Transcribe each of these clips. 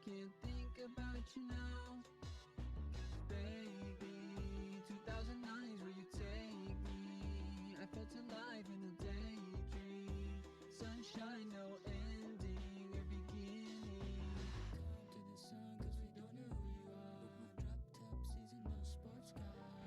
can't think about you now. Baby, 2009 is where you take me. I felt alive in a daydream. Sunshine, no ending or beginning. Come to the sun cause we don't know who you are. Drop top season, no sports cars.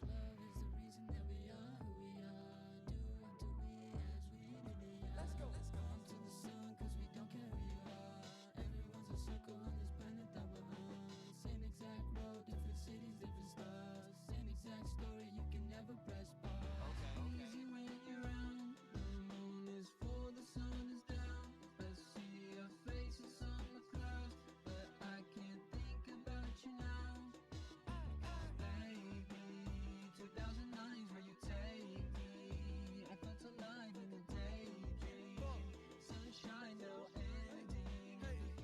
Love is the reason that we are who we are. Do unto we as we really are. Let's go. Come to the sun cause we don't care who you are. Everyone's a circle on this planet that we're on. Same exact road, different cities, different stars. Same exact story, you can never press pause. Easy when you're around. The moon is full, the sun is down. I see your faces on the clouds, but I can't think about you now. Baby, 2009 is where you take me. I felt alive in a daydream. Sunshine, no ending. Raise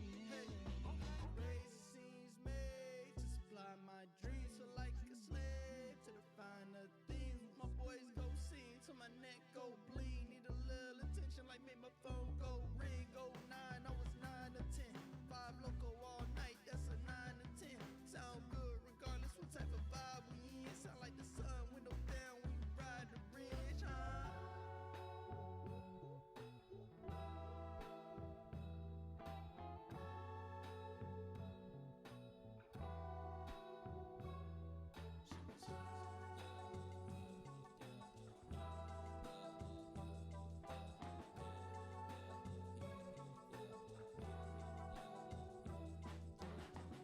the scenes made to supply my dreams. So like a slave to the finer things. My boys go sing till my neck go bleed. Need a little attention like make my phone go ring. Go 9, I was 9 or 10. 5 loco all night, that's a 9 or 10. Sound good regardless what type of vibe we in. Sound like the sun window down when you ride the bridge, huh?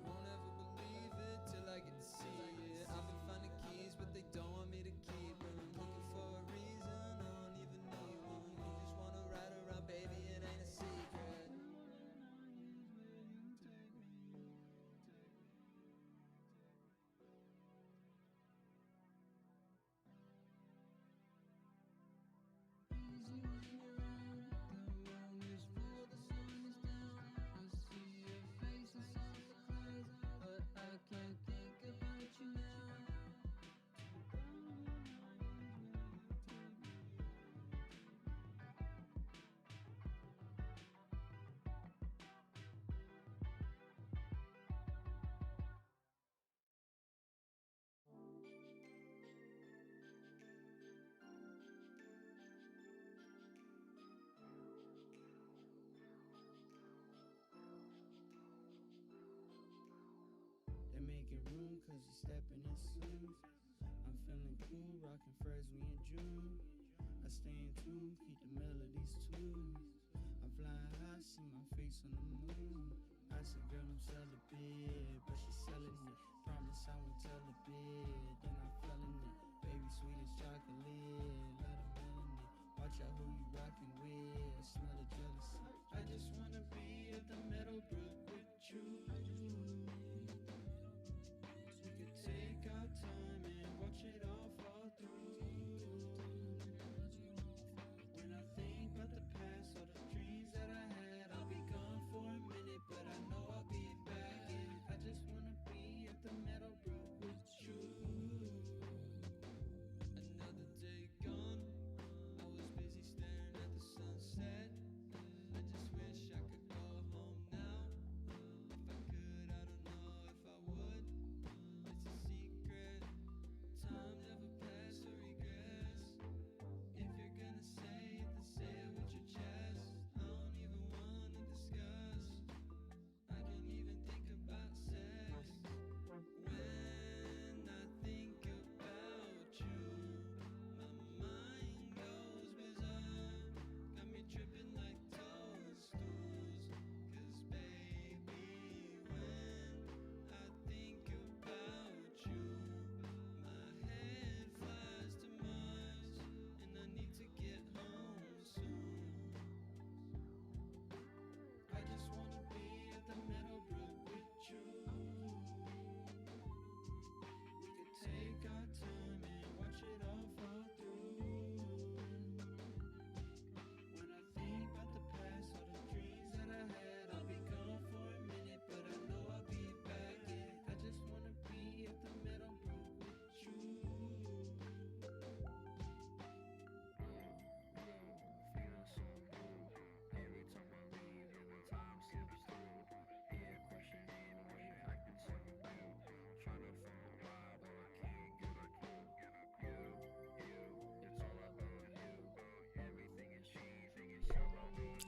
Won't ever believe it till I get to see it. I've been finding keys, but they don't want me to keep them. Looking for a reason, I don't even need one. You just wanna ride around, baby, it ain't a secret. Easy when you're around. The moon is full, the sun is down. I see your faces on the clouds, but I can't think about you now. They're making room cause you're stepping in soon. I'm feeling cool, rocking furs, we in June. I stay in tune, keep the melodies tuned. I'm flying high, see my face on the moon. I said, girl, I'm celibate, but she's selling it. Promise I won't tell a bit, then I'm feeling it. Baby, sweet as chocolate, lot of melanin. Watch out who you rockin' with, smell the jealousy. I just wanna be at the Meadowbrook with you. We could take our time and watch it all fall through. When I think about the past, all the dreams that I had, I'll be gone for a minute, but I know I'll be back. And I just wanna be at the Meadowbrook with you. Another day gone. I was busy staring at the sunset. I just wish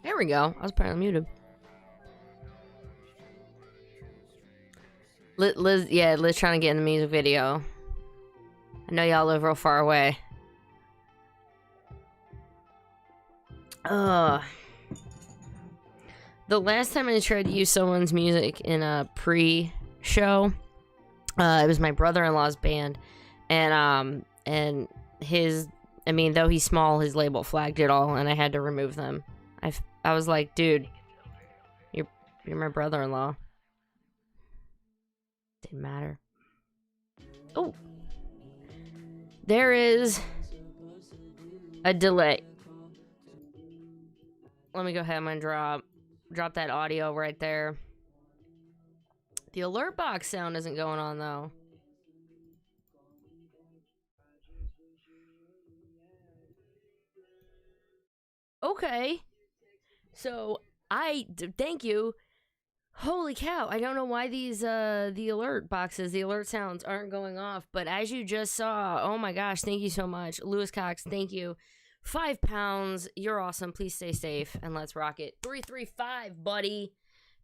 There we go. I was apparently muted. Liz trying to get in the music video. I know y'all live real far away. The last time I tried to use someone's music in a pre-show, it was my brother-in-law's band, and his, I mean, though he's small, his label flagged it all, and I had to remove them. I was like, dude, you're my brother-in-law. Didn't matter. Oh, there is a delay. Let me go ahead and drop that audio right there. The alert box sound isn't going on though. Okay. So thank you. Holy cow, I don't know why these the alert boxes, the alert sounds aren't going off, but as you just saw, oh my gosh, thank you so much. Lewis Cox, thank you. 5 pounds, you're awesome. Please stay safe and let's rock it. 335, buddy.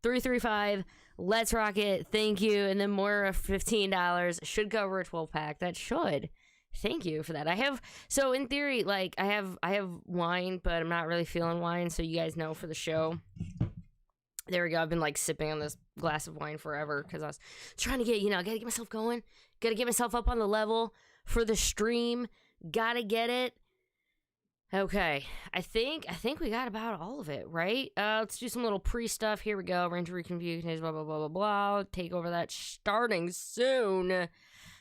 335, let's rock it. Thank you. And then more of $15 should cover a 12-pack. That should. Thank you for that. So in theory, like I have wine, but I'm not really feeling wine, so you guys know for the show. There we go. I've been like sipping on this glass of wine forever because I was trying to get, gotta get myself going. Gotta get myself up on the level for the stream. Gotta get it. Okay. I think we got about all of it, right? Let's do some little pre-stuff. Here we go. Ranger reconfused, blah, blah, blah, blah, blah. Take over that starting soon.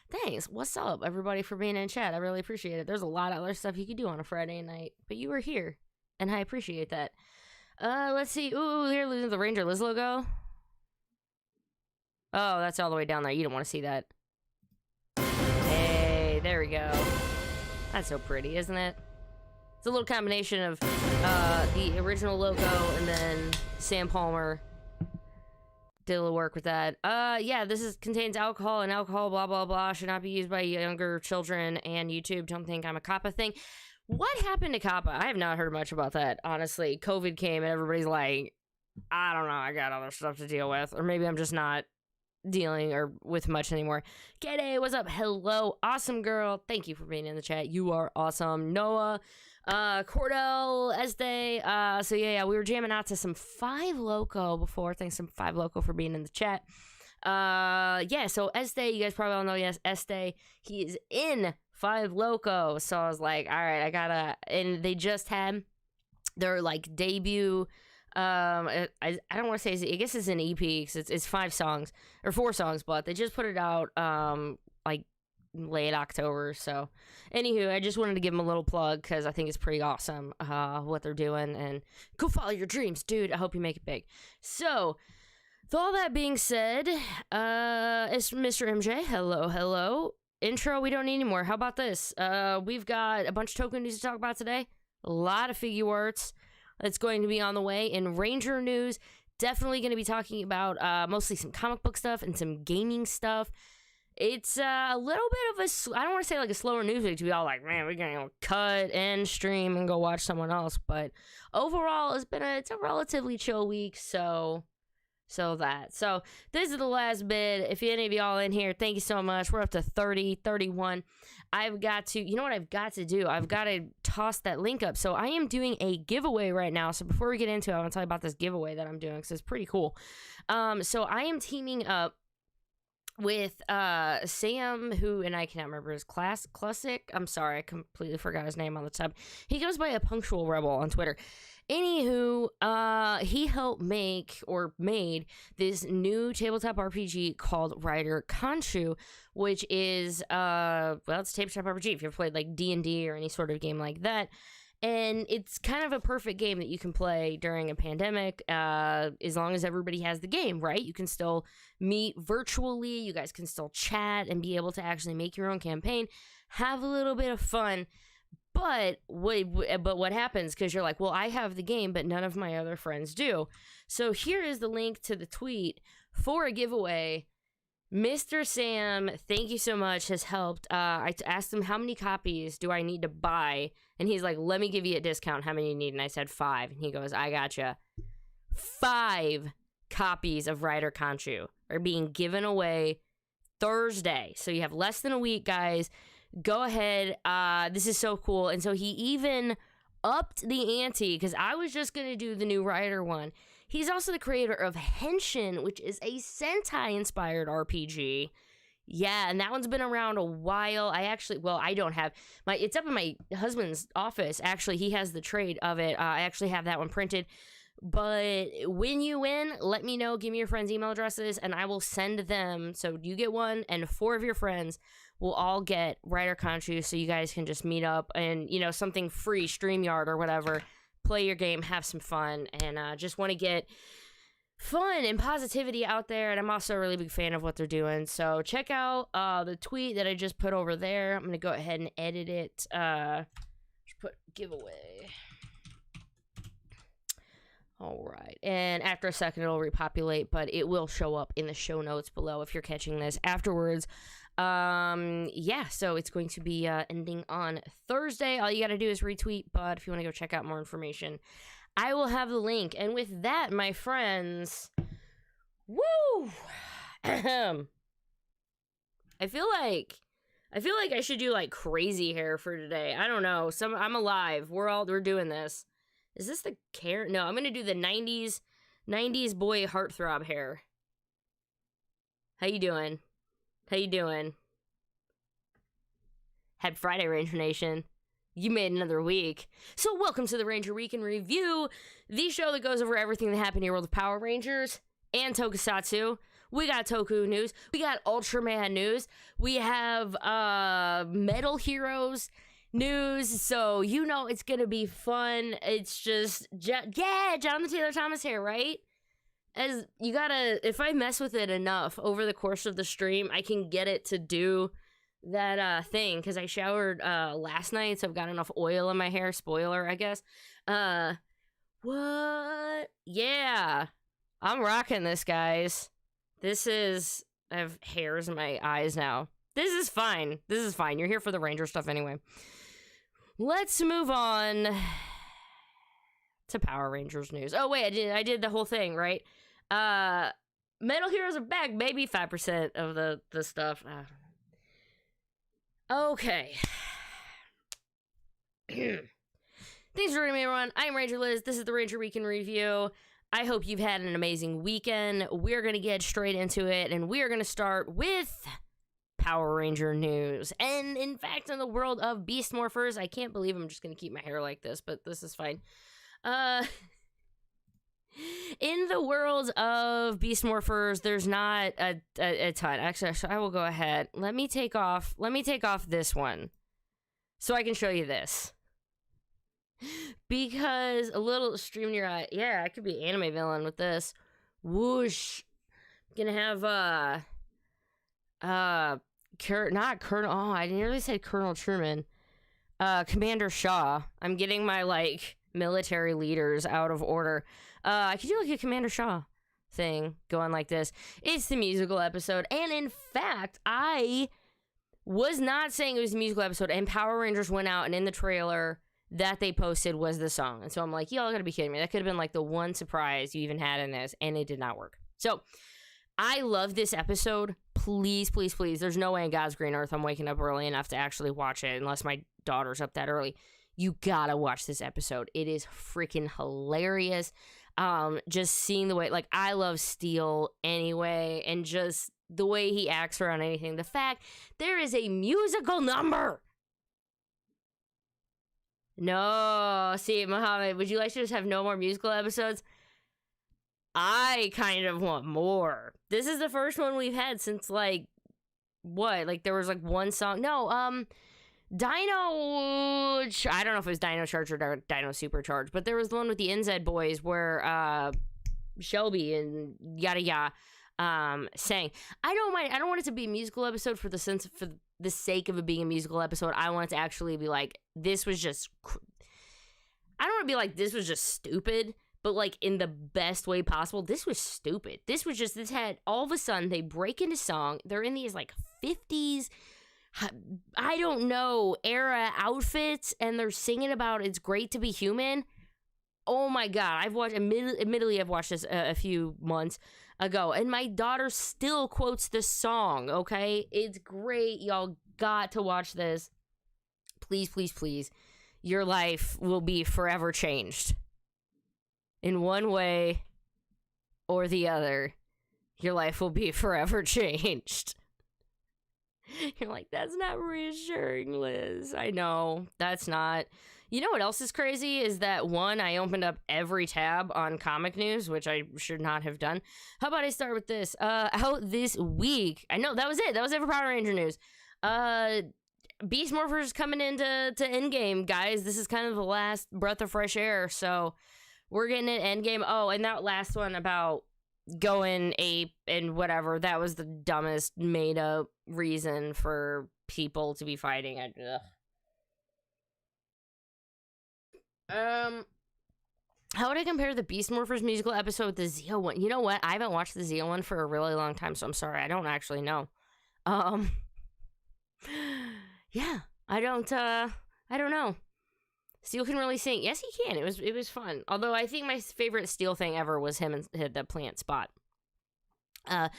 Thanks. What's up, everybody, for being in chat? I really appreciate it. There's a lot of other stuff you could do on a Friday night, but you were here, and I appreciate that. Let's see. Ooh, here, losing the Ranger Liz logo. Oh, that's all the way down there. You don't want to see that. Hey, there we go. That's so pretty, isn't it? It's a little combination of the original logo and then Sam Palmer did a little work with that. Yeah, this contains alcohol, and alcohol, blah, blah, blah, should not be used by younger children, and YouTube don't think I'm a Kappa thing. What happened to Kappa? I have not heard much about that, honestly. COVID came and everybody's like, I don't know, I got other stuff to deal with. Or maybe I'm just not dealing with much anymore. Kede, what's up? Hello, awesome girl. Thank you for being in the chat. You are awesome. Noah, Cordell, Este. So yeah, we were jamming out to some 5 Loco before. Thanks to 5 Loco for being in the chat. Yeah, so Este, you guys probably all know, yes, Este, he is in 5 Loco. So I was like, all right, I gotta, and they just had their like debut. I don't want to say, I guess it's an EP because it's 5 songs or 4 songs, but they just put it out like late October. So anywho, I just wanted to give them a little plug because I think it's pretty awesome what they're doing, and go follow your dreams, dude. I hope you make it big. So with all that being said, it's Mr. MJ. Hello. Intro, we don't need anymore. How about this? We've got a bunch of Toku news to talk about today. A lot of Figuarts that's going to be on the way. In Ranger news, definitely going to be talking about mostly some comic book stuff and some gaming stuff. It's a little bit of I don't want to say like a slower news week to be all like, man, we're going to cut and stream and go watch someone else. But overall, it's a relatively chill week, So this is the last bit. If any of y'all in here, thank you so much. We're up to 30, 31. I've got to, you know what I've got to do? I've got to toss that link up. So I am doing a giveaway right now. So before we get into it, I want to tell you about this giveaway that I'm doing because it's pretty cool. So I am teaming up with Sam, who, and I cannot remember his classic. I'm sorry, I completely forgot his name on the top. He goes by a Punctual Rebel on Twitter. Anywho, he helped made this new tabletop RPG called Rider Khonshu, which is, it's a tabletop RPG if you've played like D&D or any sort of game like that. And it's kind of a perfect game that you can play during a pandemic, as long as everybody has the game, right? You can still meet virtually, you guys can still chat and be able to actually make your own campaign, have a little bit of fun. But what happens, because you're like, well, I have the game, but none of my other friends do. So here is the link to the tweet for a giveaway Mr. Sam, thank you so much, has helped. I asked him how many copies do I need to buy, and he's like, let me give you a discount. How many you need? And I said 5, and he goes, I gotcha. 5 copies of Rider Conchu are being given away Thursday, so you have less than a week, guys. Go ahead. This is so cool. And so he even upped the ante, because I was just gonna do the new Rider one. He's also the creator of Henshin, which is a Sentai-inspired RPG. Yeah, and that one's been around a while. I don't have it's up in my husband's office. Actually, he has the trade of it. I actually have that one printed. But when you win, let me know. Give me your friends' email addresses, and I will send them. So you get one, and 4 of your friends will all get Rider Conchu, so you guys can just meet up and, something free, StreamYard or whatever. Play your game, have some fun, and just want to get fun and positivity out there. And I'm also a really big fan of what they're doing. So check out the tweet that I just put over there. I'm going to go ahead and edit it. Just put giveaway. All right. And after a second, it'll repopulate, but it will show up in the show notes below if you're catching this afterwards. Yeah, so it's going to be ending on Thursday. All you got to do is retweet, but if you want to go check out more information, I will have the link. And with that, my friends, woo! I feel like I should do like crazy hair for today. I don't know. I'm alive. We're doing this. Is this the care? No, I'm gonna do the 90s boy heartthrob hair. How you doing? Happy Friday, Ranger Nation. You made another week. So welcome to the Ranger Week in Review, the show that goes over everything that happened in your world of Power Rangers and Tokusatsu. We got Toku news. We got Ultraman news. We have Metal Heroes news. So it's gonna be fun. It's just, Jonathan Taylor Thomas here, right? As you gotta, if I mess with it enough over the course of the stream, I can get it to do that thing, because I showered last night, so I've got enough oil in my hair. Spoiler, I guess. What? Yeah, I'm rocking this, guys. I have hairs in my eyes now. This is fine. You're here for the Ranger stuff anyway. Let's move on to Power Rangers news. Oh wait, I did the whole thing, right? Metal Heroes are back, maybe 5% of the stuff. Okay. Thanks for joining me, everyone. I'm Ranger Liz. This is the Ranger Week in Review. I hope you've had an amazing weekend. We're going to get straight into it, and we are going to start with Power Ranger news. And in fact, in the world of Beast Morphers, I can't believe I'm just going to keep my hair like this, but this is fine. In the world of Beast Morphers, there's not a ton. Actually, I will go ahead. Let me take off this one so I can show you this. Because a little stream near eye. Yeah, I could be anime villain with this. Whoosh. I'm gonna have not Colonel. Oh, I nearly said Colonel Truman. Commander Shaw. I'm getting my military leaders out of order. I could do a Commander Shaw thing going like this. It's the musical episode, and in fact, I was not saying it was a musical episode, and Power Rangers went out, and in the trailer that they posted was the song. And so I'm like, y'all gotta be kidding me. That could have been the one surprise you even had in this, and it did not work. So I love this episode. Please, please, please. There's no way in God's green earth I'm waking up early enough to actually watch it unless my daughter's up that early. You gotta watch this episode. It is freaking hilarious. Just seeing the way, I love Steel anyway, and just the way he acts around anything. The fact there is a musical number. No, see, Muhammad, would you like to just have no more musical episodes? I kind of want more. This is the first one we've had since, what? There was, one song. No, DINO, I don't know if it was DINO Charged or DINO Supercharged, but there was the one with the NZ boys where, Shelby and yada yada, sang. I don't mind. I don't want it to be a musical episode for the sake of it being a musical episode. I want it to actually be this was just, I don't want to be this was just stupid, but like in the best way possible. This was stupid. This had all of a sudden they break into song. They're in these like 50s, I don't know, era outfits, and they're singing about it's great to be human. Oh my God. Admittedly, I've watched this a few months ago, and my daughter still quotes the song, okay? It's great. Y'all got to watch this. Please, please, please. Your life will be forever changed. In one way or the other, your life will be forever changed. You're like, that's not reassuring, Liz. I know, that's not. You know what else is crazy is that, one, I opened up every tab on comic news, which I should not have done. How about I start with this? Out this week, I know, that was it. That was it for Power Ranger news. Beast Morphers coming into Endgame, guys. This is kind of the last breath of fresh air, so we're getting it Endgame. Oh, and that last one about going ape and whatever, that was the dumbest made up reason for people to be fighting. How would I compare the Beast Morphers musical episode with the Zeo one? You know what? I haven't watched the Zeo one for a really long time, so I'm sorry. I don't actually know. Yeah, I don't know. Steel can really sing. Yes, he can. It was fun. Although I think my favorite Steel thing ever was him and the plant spot. So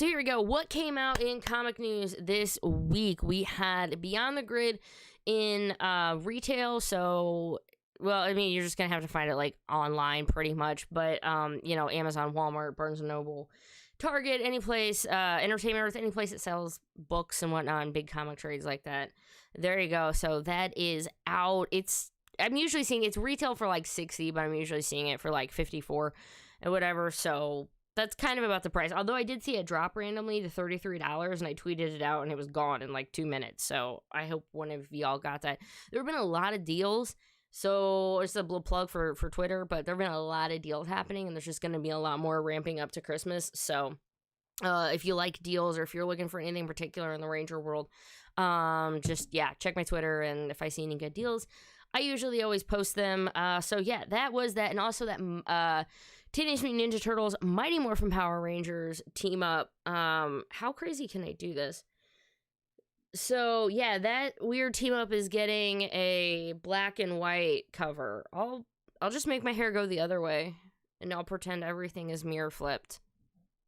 here we go. What came out in comic news this week? We had Beyond the Grid in retail. So, well, I mean, you're just gonna have to find it like online pretty much. But you know, Amazon, Walmart, Barnes and Noble, Target, any place, Entertainment Earth, any place that sells books and whatnot, and big comic trades like that. There you go. So that is out. I'm usually seeing it's retail for like $60, but I'm usually seeing it for like $54 and whatever. So that's kind of about the price. Although I did see it drop randomly to $33, and I tweeted it out, and it was gone in like 2 minutes. So I hope one of y'all got that. There have been a lot of deals. So it's a little plug for Twitter, but there have been a lot of deals happening, and there's just going to be a lot more ramping up to Christmas. So if you like deals, or if you're looking for anything particular in the Ranger world, just, yeah, check my Twitter, and if I see any good deals, I usually always post them. So yeah, that was that. And also that Teenage Mutant Ninja Turtles Mighty Morphin Power Rangers team up. How crazy can I do this? So yeah, that weird team up is getting a black and white cover. I'll just make my hair go the other way, and I'll pretend everything is mirror flipped.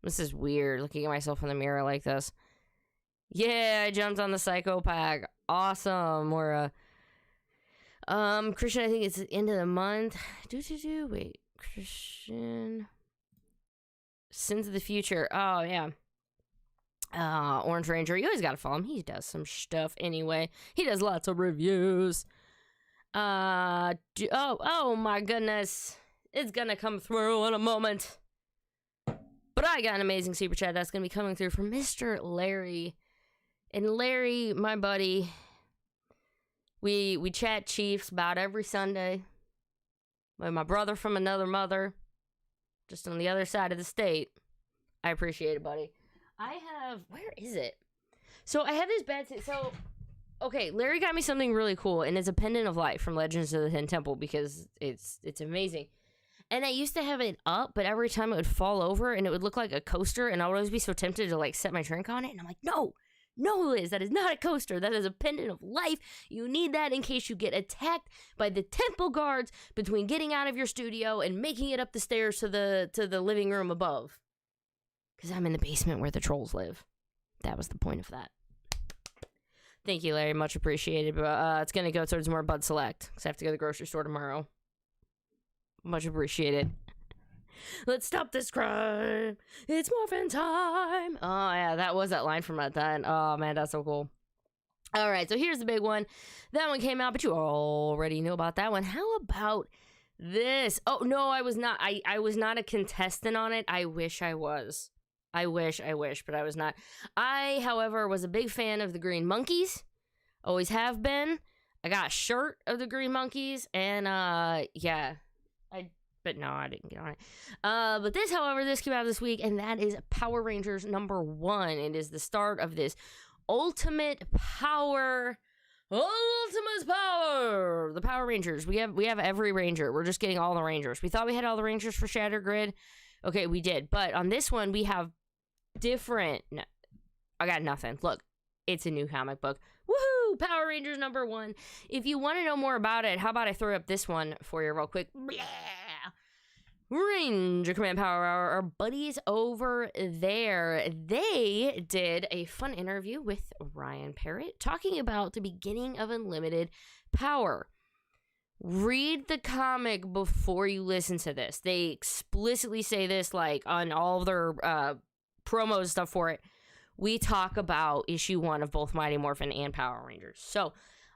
This is weird, looking at myself in the mirror like this. Yeah, I jumped on the Psycho Pack. Awesome. Or Christian, I think it's the end of the month. Wait, Christian. Sins of the Future. Oh, yeah. Orange Ranger. You always gotta follow him. He does some stuff anyway. He does lots of reviews. Oh my goodness. It's gonna come through in a moment. But I got an amazing super chat that's gonna be coming through from Mr. Larry. And Larry, my buddy, we chat Chiefs about every Sunday with my brother from another mother, just on the other side of the state. I appreciate it, buddy. Where is it? So I have this bad so okay, Larry got me something really cool, and it's a pendant of light from Legends of the Hidden Temple, because it's amazing. And I used to have it up, but every time it would fall over and it would look like a coaster, and I would always be so tempted to like set my drink on it, and I'm like, no, Liz, that is not a coaster. That is a pendant of life. You need that in case you get attacked by the temple guards between getting out of your studio and making it up the stairs to the living room above. Because I'm in the basement where the trolls live. That was the point of that. Thank you, Larry. Much appreciated. But it's going to go towards more Bud Select, because I have to go to the grocery store tomorrow. Much appreciated. Let's stop this crime. It's morphin' time. Oh, yeah, that was that line from that. Oh, man, that's so cool. All right, so here's the big one. That one came out, but you already know about that one. How about this? Oh, no, I was not. I was not a contestant on it. I wish I was. I wish, but I was not. I, however, was a big fan of the Green Monkeys. Always have been. I got a shirt of the Green Monkeys, and, yeah. But no, I didn't get on it. But this, however, this came out this week, and that is Power Rangers #1. It is the start of this Ultimate Power Ultima's Power! The Power Rangers. We have every Ranger. We're just getting all the Rangers. We thought we had all the Rangers for Shattered Grid. Okay, we did. But on this one, we have different... No, I got nothing. Look, it's a new comic book. Woohoo! Power Rangers #1. If you want to know more about it, how about I throw up this one for you real quick? Blah! Ranger Command Power Hour, our buddies over there, they did a fun interview with Ryan Parrott talking about the beginning of Unlimited Power. Read the comic before you listen to this. They explicitly say this, like, on all of their promos stuff for it. We talk about issue 1 of both Mighty Morphin and Power Rangers. So,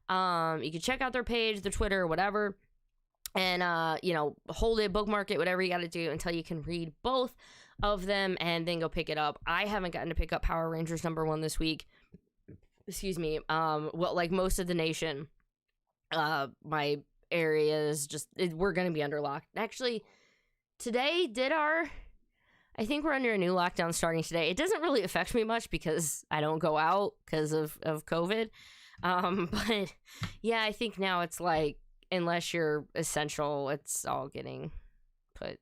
you can check out their page, their Twitter, whatever. And, hold it, bookmark it, whatever you got to do until you can read both of them and then go pick it up. I haven't gotten to pick up Power Rangers #1 this week. Excuse me. Like most of the nation, my area is just, we're going to be under lock. Actually, today I think we're under a new lockdown starting today. It doesn't really affect me much because I don't go out because of COVID. But yeah, I think now it's like, unless you're essential, it's all getting put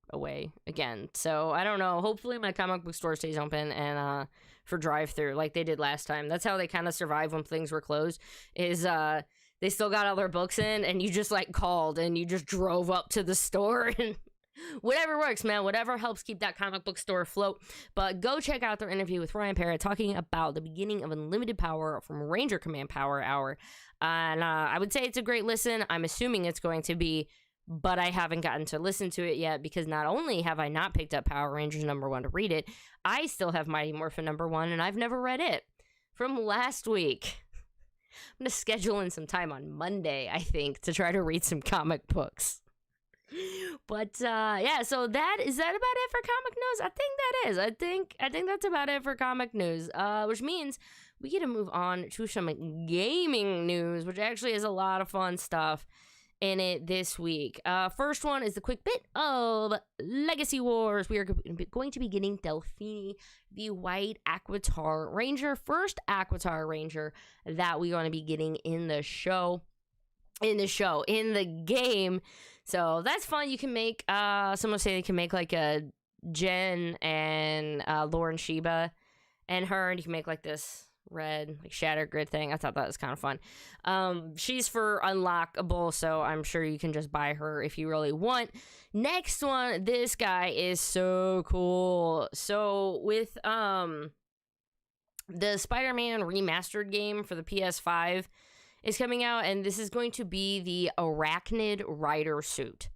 away again. So I don't know. Hopefully my comic book store stays open and for drive-through like they did last time. That's how they kind of survived when things were closed, is they still got all their books in and you just like called and you just drove up to the store and whatever works, man. Whatever helps keep that comic book store afloat. But go check out their interview with Ryan Parrott talking about the beginning of Unlimited Power from Ranger Command Power Hour. And I would say it's a great listen. I'm assuming it's going to be, but I haven't gotten to listen to it yet because not only have I not picked up Power Rangers #1 to read it, I still have Mighty Morphin #1 and I've never read it from last week. I'm going to schedule in some time on Monday, I think, to try to read some comic books. But yeah, so is that about it for comic news? I think that is. I think that's about it for comic news. Which means we get to move on to some gaming news, which actually has a lot of fun stuff in it this week. First one is the quick bit of Legacy Wars. We are going to be getting Delphine, the white Aquitar Ranger, first Aquitar Ranger that we're going to be getting in the game. So that's fun. You can make, someone say they can make like a Jen and Lauren Sheba and her, and you can make like this red, like Shattered Grid thing. I thought that was kind of fun. She's for unlockable, so I'm sure you can just buy her if you really want. Next one, this guy is so cool. So with the Spider-Man remastered game for the PS5 is coming out, and this is going to be the Arachnid Rider suit.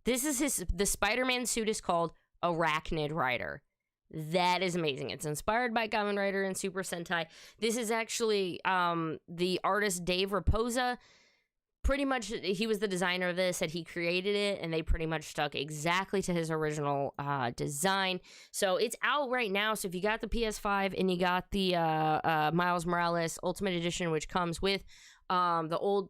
This is the Spider-Man suit is called Arachnid Rider. That is amazing. It's inspired by Kamen Rider and Super Sentai. This is actually the artist Dave Raposa. Pretty much, he was the designer of this, and he created it, and they pretty much stuck exactly to his original design. So it's out right now. So if you got the PS5 and you got the Miles Morales Ultimate Edition, which comes with the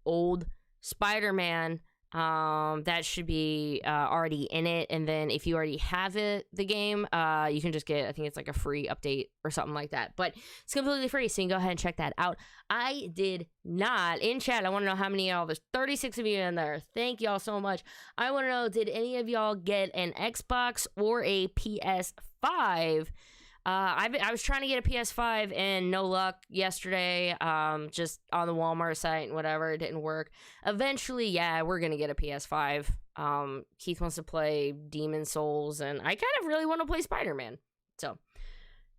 old Spider-Man, that should be already in it. And then if you already have the game, you can just get, I think it's like a free update or something like that. But it's completely free, so you can go ahead and check that out. I did not. In chat, I want to know how many of y'all, there's 36 of you in there. Thank y'all so much. I want to know, did any of y'all get an Xbox or a PS5? I was trying to get a PS5 and no luck yesterday, just on the Walmart site and whatever, it didn't work. Eventually, yeah, we're gonna get a PS5. Keith wants to play Demon Souls, and I kind of really want to play Spider-Man. So,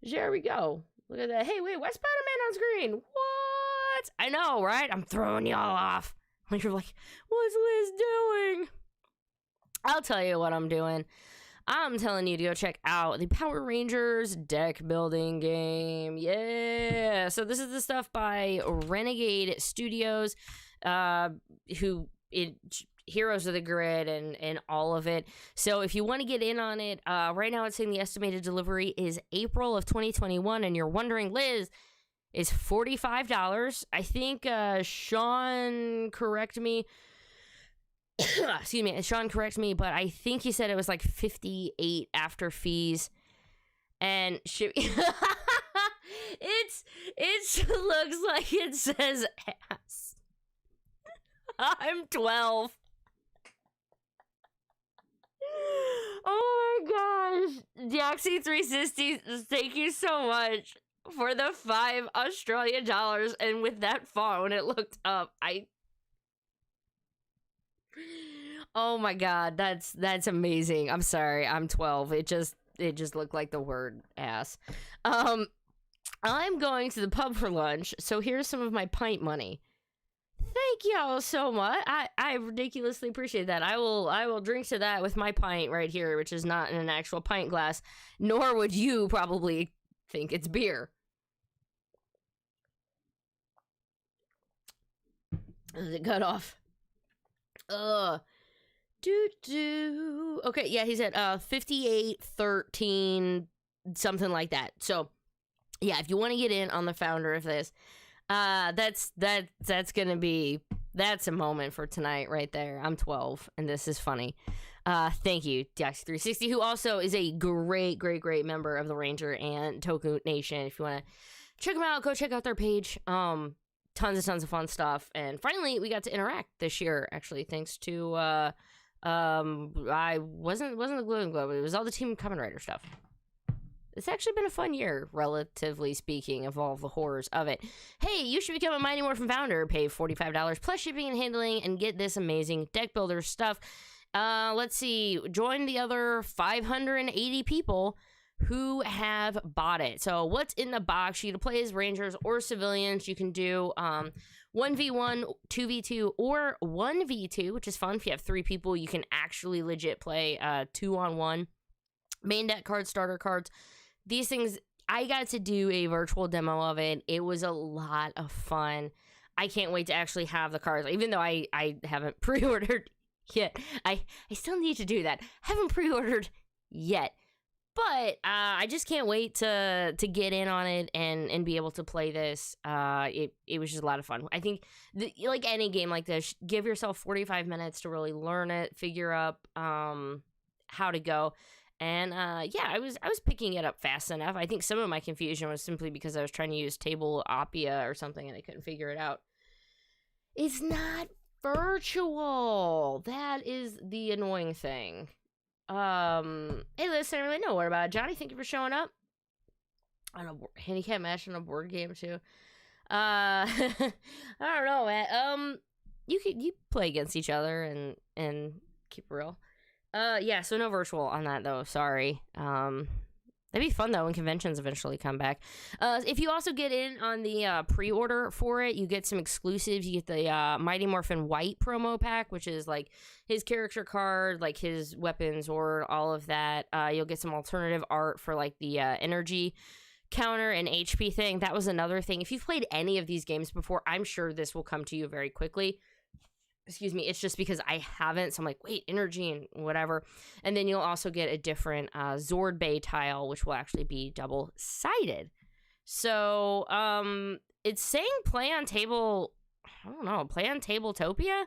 there we go. Look at that. Hey, wait, why Spider-Man on screen? What? I know, right? I'm throwing y'all off. You're like, what's Liz doing? I'll tell you what I'm doing. I'm telling you to go check out the Power Rangers deck building game. Yeah. So this is the stuff by Renegade Studios, Heroes of the Grid and all of it. So if you want to get in on it, right now it's saying the estimated delivery is April of 2021. And you're wondering, Liz, is $45? I think Sean correct me. Excuse me, Sean corrects me, but I think he said it was like $58 after fees and ship. It's It looks like it says ass. I'm 12. Oh my gosh. Deoxy360, thank you so much for the $5 Australian dollars. And with that font, when it looked up, oh my god, that's amazing. I'm sorry, I'm 12. It just looked like the word ass. I'm going to the pub for lunch, so here's some of my pint money. Thank y'all so much. I ridiculously appreciate that. I will drink to that with my pint right here, which is not in an actual pint glass, nor would you probably think it's beer. It cut off. Okay, yeah, he's at 5813, something like that. So yeah, if you want to get in on the founder of this, that's gonna be, that's a moment for tonight right there. I'm 12 and this is funny. Thank you, Deoxy360, who also is a great member of the Ranger and Toku Nation. If you want to check them out, go check out their page. Tons of fun stuff. And finally, we got to interact this year, actually, thanks to I wasn't the Glue and Glow, but it was all the Team Kamen Rider stuff. It's actually been a fun year, relatively speaking, of all the horrors of it. Hey, you should become a Mighty Morphin founder. Pay $45 plus shipping and handling and get this amazing deck builder stuff. Let's see. Join the other 580 people who have bought it. So what's in the box? You can play as Rangers or civilians. You can do 1v1, 2v2, or 1v2, which is fun. If you have 3 people, you can actually legit play 2-on-1. Main deck cards, starter cards. These things, I got to do a virtual demo of it. It was a lot of fun. I can't wait to actually have the cards, even though I haven't pre-ordered yet. I still need to do that. Haven't pre-ordered yet. But I just can't wait to get in on it and be able to play this. It was just a lot of fun. I think, like any game like this, give yourself 45 minutes to really learn it, figure up how to go. And yeah, I was picking it up fast enough. I think some of my confusion was simply because I was trying to use Table Appia or something and I couldn't figure it out. It's not virtual. That is the annoying thing. Hey, listen, I really know. What about Johnny? Thank you for showing up on a handicap match on a board game too. I don't know, man. You play against each other and keep it real. Yeah, so no virtual on that though. Sorry. That'd be fun though when conventions eventually come back. If you also get in on the pre-order for it, you get some exclusives. You get the Mighty Morphin White promo pack, which is like his character card, like his weapons or all of that. You'll get some alternative art for like the energy counter and HP thing. That was another thing. If you've played any of these games before, I'm sure this will come to you very quickly. Excuse me, it's just because I haven't, so I'm like, wait, energy and whatever. And then you'll also get a different Zord Bay tile, which will actually be double-sided. So, it's saying play on table, I don't know, play on Tabletopia?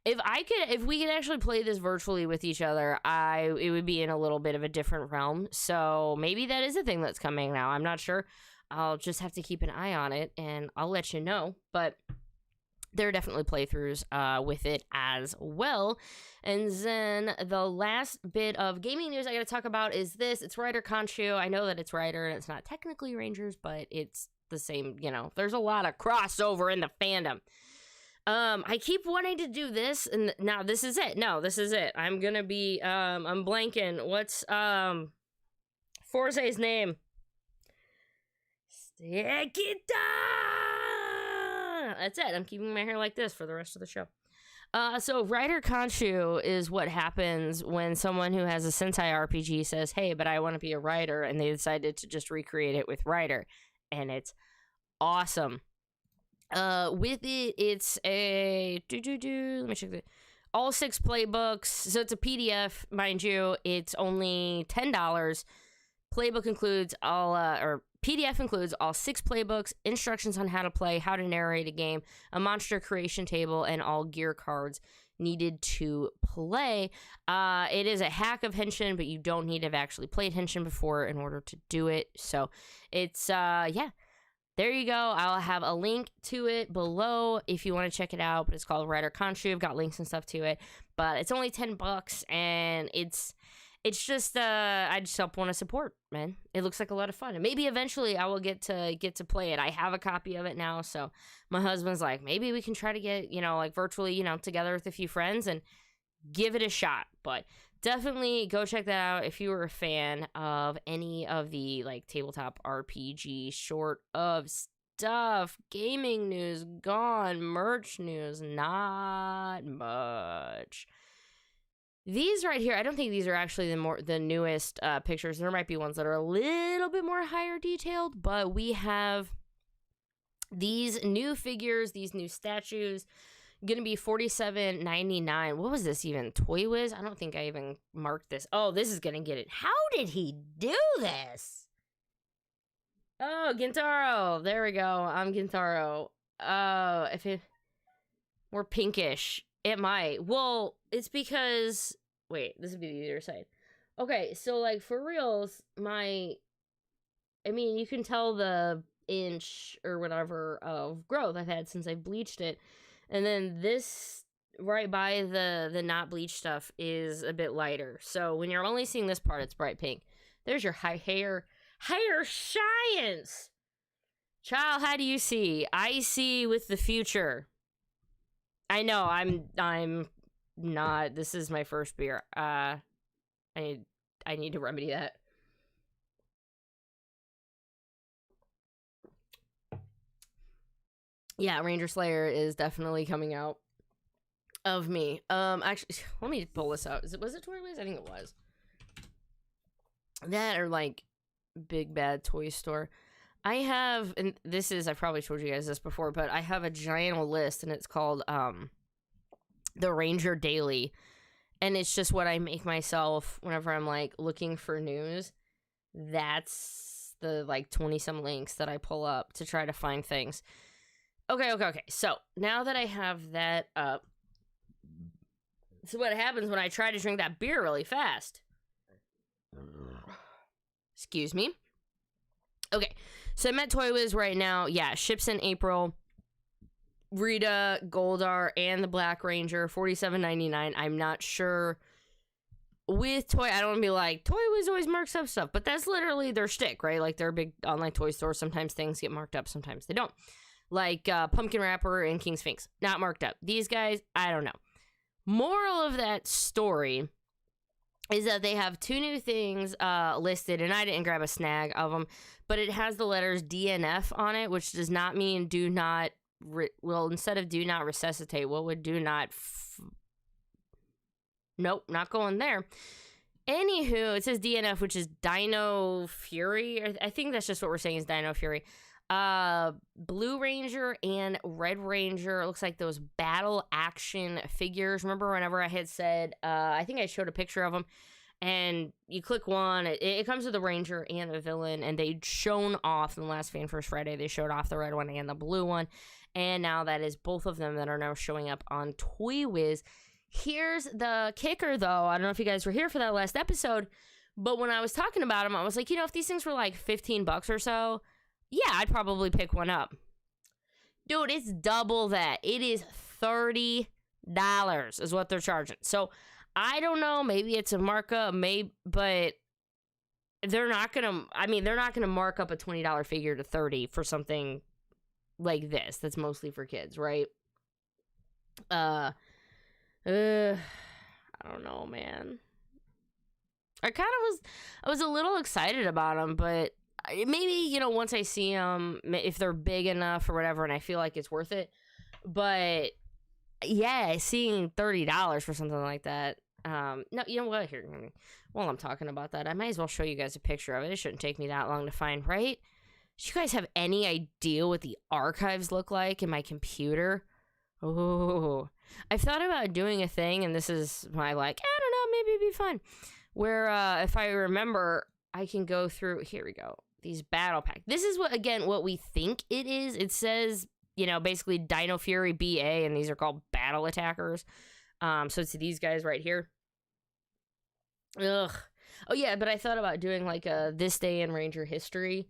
If we could actually play this virtually with each other, it would be in a little bit of a different realm. So maybe that is a thing that's coming now. I'm not sure. I'll just have to keep an eye on it, and I'll let you know. But there are definitely playthroughs with it as well. And then the last bit of gaming news I gotta talk about is this. It's Rider Khonshu. I know that it's Rider, and it's not technically Rangers, but it's the same, you know. There's a lot of crossover in the fandom. I keep wanting to do this, and now this is it. No, this is it. I'm gonna be, I'm blanking. What's, Forze's name? Aquitar! That's it. I'm keeping my hair like this for the rest of the show. So Rider Khonshu is what happens when someone who has a Sentai RPG says, hey, but I want to be a Rider, and they decided to just recreate it with Rider. And it's awesome. With it, it's a... Let me check it. All 6 playbooks. So it's a PDF, mind you. It's only $10. Playbook includes all... PDF includes all 6 playbooks, instructions on how to play, how to narrate a game, a monster creation table, and all gear cards needed to play. It is a hack of Henshin, but you don't need to have actually played Henshin before in order to do it. So it's, yeah. there you go. I'll have a link to it below if you want to check it out. But it's called Rider Khonshu. I've got links and stuff to it. But it's only $10, and it's just I just want to support, man. It looks like a lot of fun, and maybe eventually I will get to play it. I have a copy of it now, so my husband's like, maybe we can try to get, you know, like virtually, you know, together with a few friends and give it a shot. But definitely go check that out if you were a fan of any of the like tabletop RPG short of stuff. Gaming news gone, merch news not much. These right here, I don't think these are actually the newest pictures. There might be ones that are a little bit more higher detailed, but we have these new figures, these new statues, gonna be $47.99. What was this even? Toy Wiz? I don't think I even marked this. Oh, this is gonna get it. How did he do this? Oh, Gintaro. There we go. I'm Gintaro. If it were pinkish, it might. Well, it's because... Wait, this would be the other side. Okay, so, like, for reals, I mean, you can tell the inch or whatever of growth I've had since I bleached it. And then this, right by the not bleached stuff, is a bit lighter. So, when you're only seeing this part, it's bright pink. There's your hair science! Child, how do you see? I see with the future. I know, I'm not, this is my first beer. I need to remedy that. Yeah, Ranger Slayer is definitely coming out of me. Actually, let me pull this out. Was it Toy Wiz? I think it was. That or like Big Bad Toy Store. I have, and this is, I probably told you guys this before, but I have a giant list, and it's called the Ranger Daily, and it's just what I make myself whenever I'm like looking for news. That's the like 20-some links that I pull up to try to find things. Okay. So now that I have that up, so what happens when I try to drink that beer really fast? Excuse me. Okay, so I'm at Toy Wiz right now. Yeah, ships in April. Rita, Goldar, and the Black Ranger, $47.99. I'm not sure with Toy. I don't want to be like, Toy Wiz always marks up stuff, but that's literally their shtick, right? Like, they're a big online toy store. Sometimes things get marked up, sometimes they don't. Like Pumpkin Rapper and King Sphinx, not marked up. These guys, I don't know. Moral of that story is that they have two new things listed, and I didn't grab a snag of them, but it has the letters DNF on it, which does not mean do not, well, instead of do not resuscitate, what would do not, nope, not going there. Anywho, it says DNF, which is Dino Fury. I think that's just what we're saying is Dino Fury. Blue Ranger and Red Ranger. It looks like those battle action figures. Remember whenever I had said, I think I showed a picture of them, and you click one, it comes with the Ranger and the villain, and they'd shown off in the last Fan First Friday. They showed off the red one and the blue one, and now that is both of them that are now showing up on Toy Wiz. Here's the kicker, though. I don't know if you guys were here for that last episode, but when I was talking about them, I was like, you know, if these things were like $15 or so, yeah, I'd probably pick one up. Dude, it's double that. It is $30 is what they're charging. So, I don't know. Maybe it's a markup, but they're not going to mark up a $20 figure to $30 for something like this that's mostly for kids, right? I don't know, man. I was a little excited about them, but maybe, you know, once I see them, if they're big enough or whatever, and I feel like it's worth it. But yeah, seeing $30 for something like that. No, you know what? Here, while I'm talking about that, I might as well show you guys a picture of it. It shouldn't take me that long to find, right? Do you guys have any idea what the archives look like in my computer? Oh, I've thought about doing a thing, and this is my, like, I don't know, maybe it'd be fun, where if I remember, I can go through, here we go, these battle packs. This is what we think it is. It says, you know, basically Dino Fury BA, and these are called battle attackers. So it's these guys right here. Ugh. Oh yeah, but I thought about doing like a this day in Ranger history.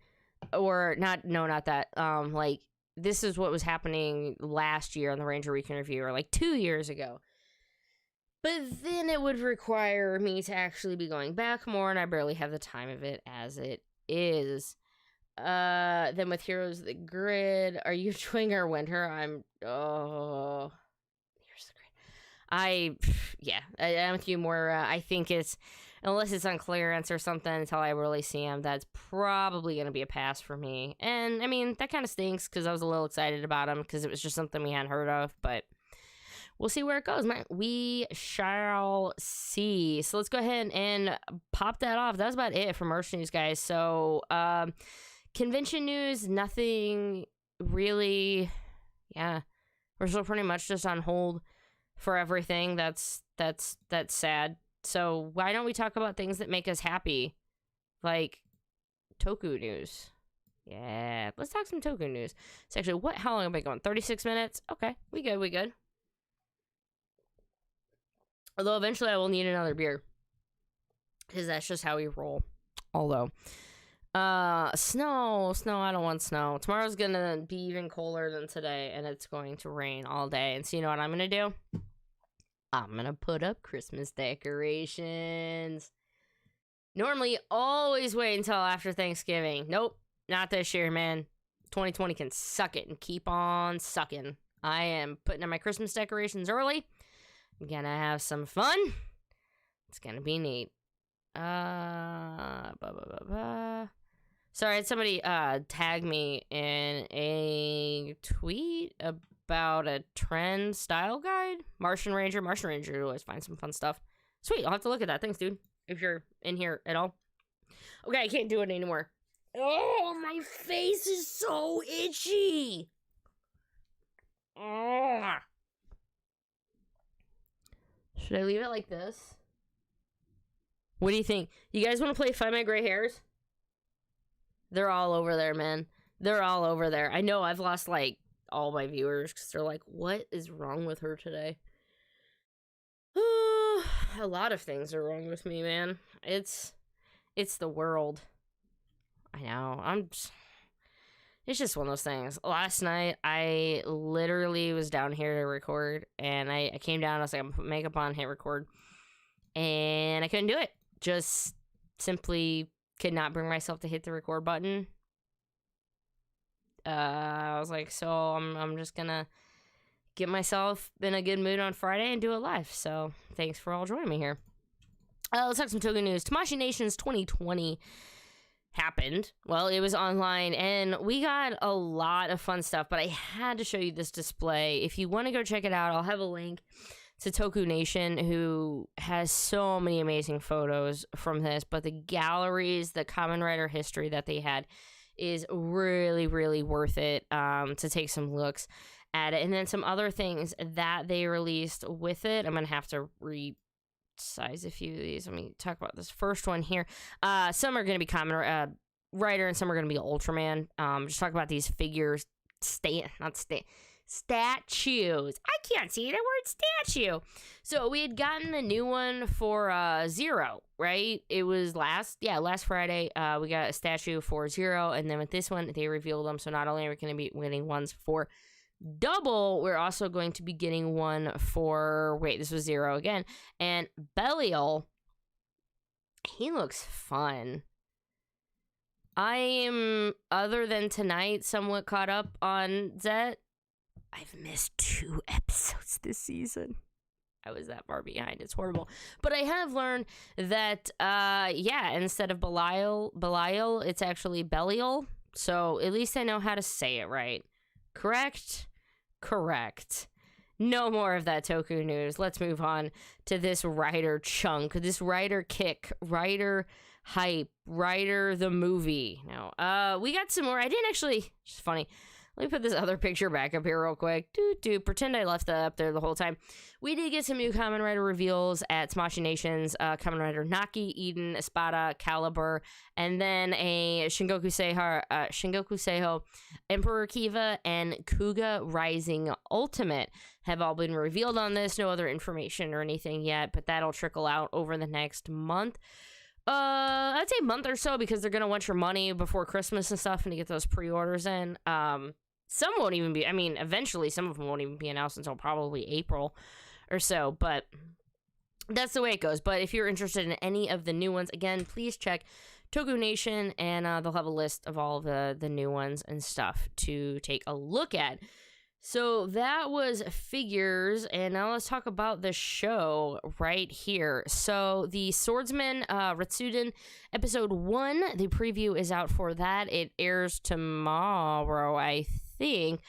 or not, no, not that. Like, this is what was happening last year on the Ranger Weekend Review, or like 2 years ago. But then it would require me to actually be going back more, and I barely have the time of it as it is. Then with Heroes of the Grid, are you enjoying our winter? I'm Heroes of the Grid. I'm with you more. I think it's, unless it's on clearance or something until I really see him, that's probably going to be a pass for me. And I mean, that kind of stinks because I was a little excited about him because it was just something we hadn't heard of, but we'll see where it goes, man. We shall see. So let's go ahead and pop that off. That's about it for merch news, guys. So, convention news, nothing really. Yeah, we're still pretty much just on hold for everything. That's sad. So why don't we talk about things that make us happy, like Toku news? Yeah, let's talk some Toku news. It's actually how long am I going? 36 minutes. Okay, we good. Although eventually I will need another beer, because that's just how we roll. Although, snow, I don't want snow. Tomorrow's gonna be even colder than today, and it's going to rain all day. And so you know what I'm gonna do? I'm gonna put up Christmas decorations. Normally, always wait until after Thanksgiving. Nope, not this year, man. 2020 can suck it and keep on sucking. I am putting up my Christmas decorations early. I'm gonna have some fun. It's gonna be neat. Sorry, I had somebody tag me in a tweet about a trend style guide. Martian Ranger always finds some fun stuff. Sweet, I'll have to look at that. Thanks, dude, if you're in here at all. Okay, I can't do it anymore. Oh, my face is so itchy. Oh. Should I leave it like this? What do you think? You guys want to play Find My Gray Hairs? They're all over there, man. They're all over there. I know I've lost, like, all my viewers because they're like, what is wrong with her today? A lot of things are wrong with me, man. It's the world. I know. It's just one of those things. Last night, I literally was down here to record, and I came down, I was like, I'm gonna put makeup on, hit record, and I couldn't do it. Just simply could not bring myself to hit the record button. I was like, so I'm just gonna get myself in a good mood on Friday and do it live. So thanks for all joining me here. Let's talk some Toku news. Tamashii Nations 2020 happened. Well, it was online, and we got a lot of fun stuff, but I had to show you this display. If you want to go check it out, I'll have a link to Toku Nation, who has so many amazing photos from this, but the galleries, the Kamen Rider history that they had is really, really worth it to take some looks at it. And then some other things that they released with it. I'm going to have to size a few of these. Let me talk about this first one here. Some are going to be Kamen Rider, and some are going to be Ultraman. Just talk about these figures, statues. I can't see the word statue. So we had gotten a new one for Zero, right? It was last Friday. We got a statue for Zero, and then with this one, they revealed them. So not only are we going to be getting ones for Double, we're also going to be getting one for, this was Zero again, and Belial. He looks fun. I am, other than tonight, somewhat caught up on Zet. I've missed 2 episodes this season. I was that far behind. It's horrible. But I have learned that, instead of Belial, it's actually Belial. So at least I know how to say it right. Correct? Correct. No more of that Toku news. Let's move on to this Rider chunk, this Rider kick, Rider hype, Rider the movie. Now, we got some more. I didn't actually, it's funny. Let me put this other picture back up here real quick. Pretend I left that up there the whole time. We did get some new Kamen Rider reveals at Tamashii Nations. Kamen Rider Naki, Eden, Espada, Caliber, and then a Shingoku Seiho, Emperor Kiva, and Kuga Rising Ultimate have all been revealed on this. No other information or anything yet, but that'll trickle out over the next month. I'd say a month or so, because they're gonna want your money before Christmas and stuff, and to get those pre-orders in. Some won't even be, I mean, eventually some of them won't even be announced until probably April or so, but that's the way it goes. But if you're interested in any of the new ones, again, please check Toku Nation, and they'll have a list of all the new ones and stuff to take a look at. So that was figures, and now let's talk about the show right here. So the Swordsman Retsuden episode 1, the preview is out for that. It airs tomorrow, I think.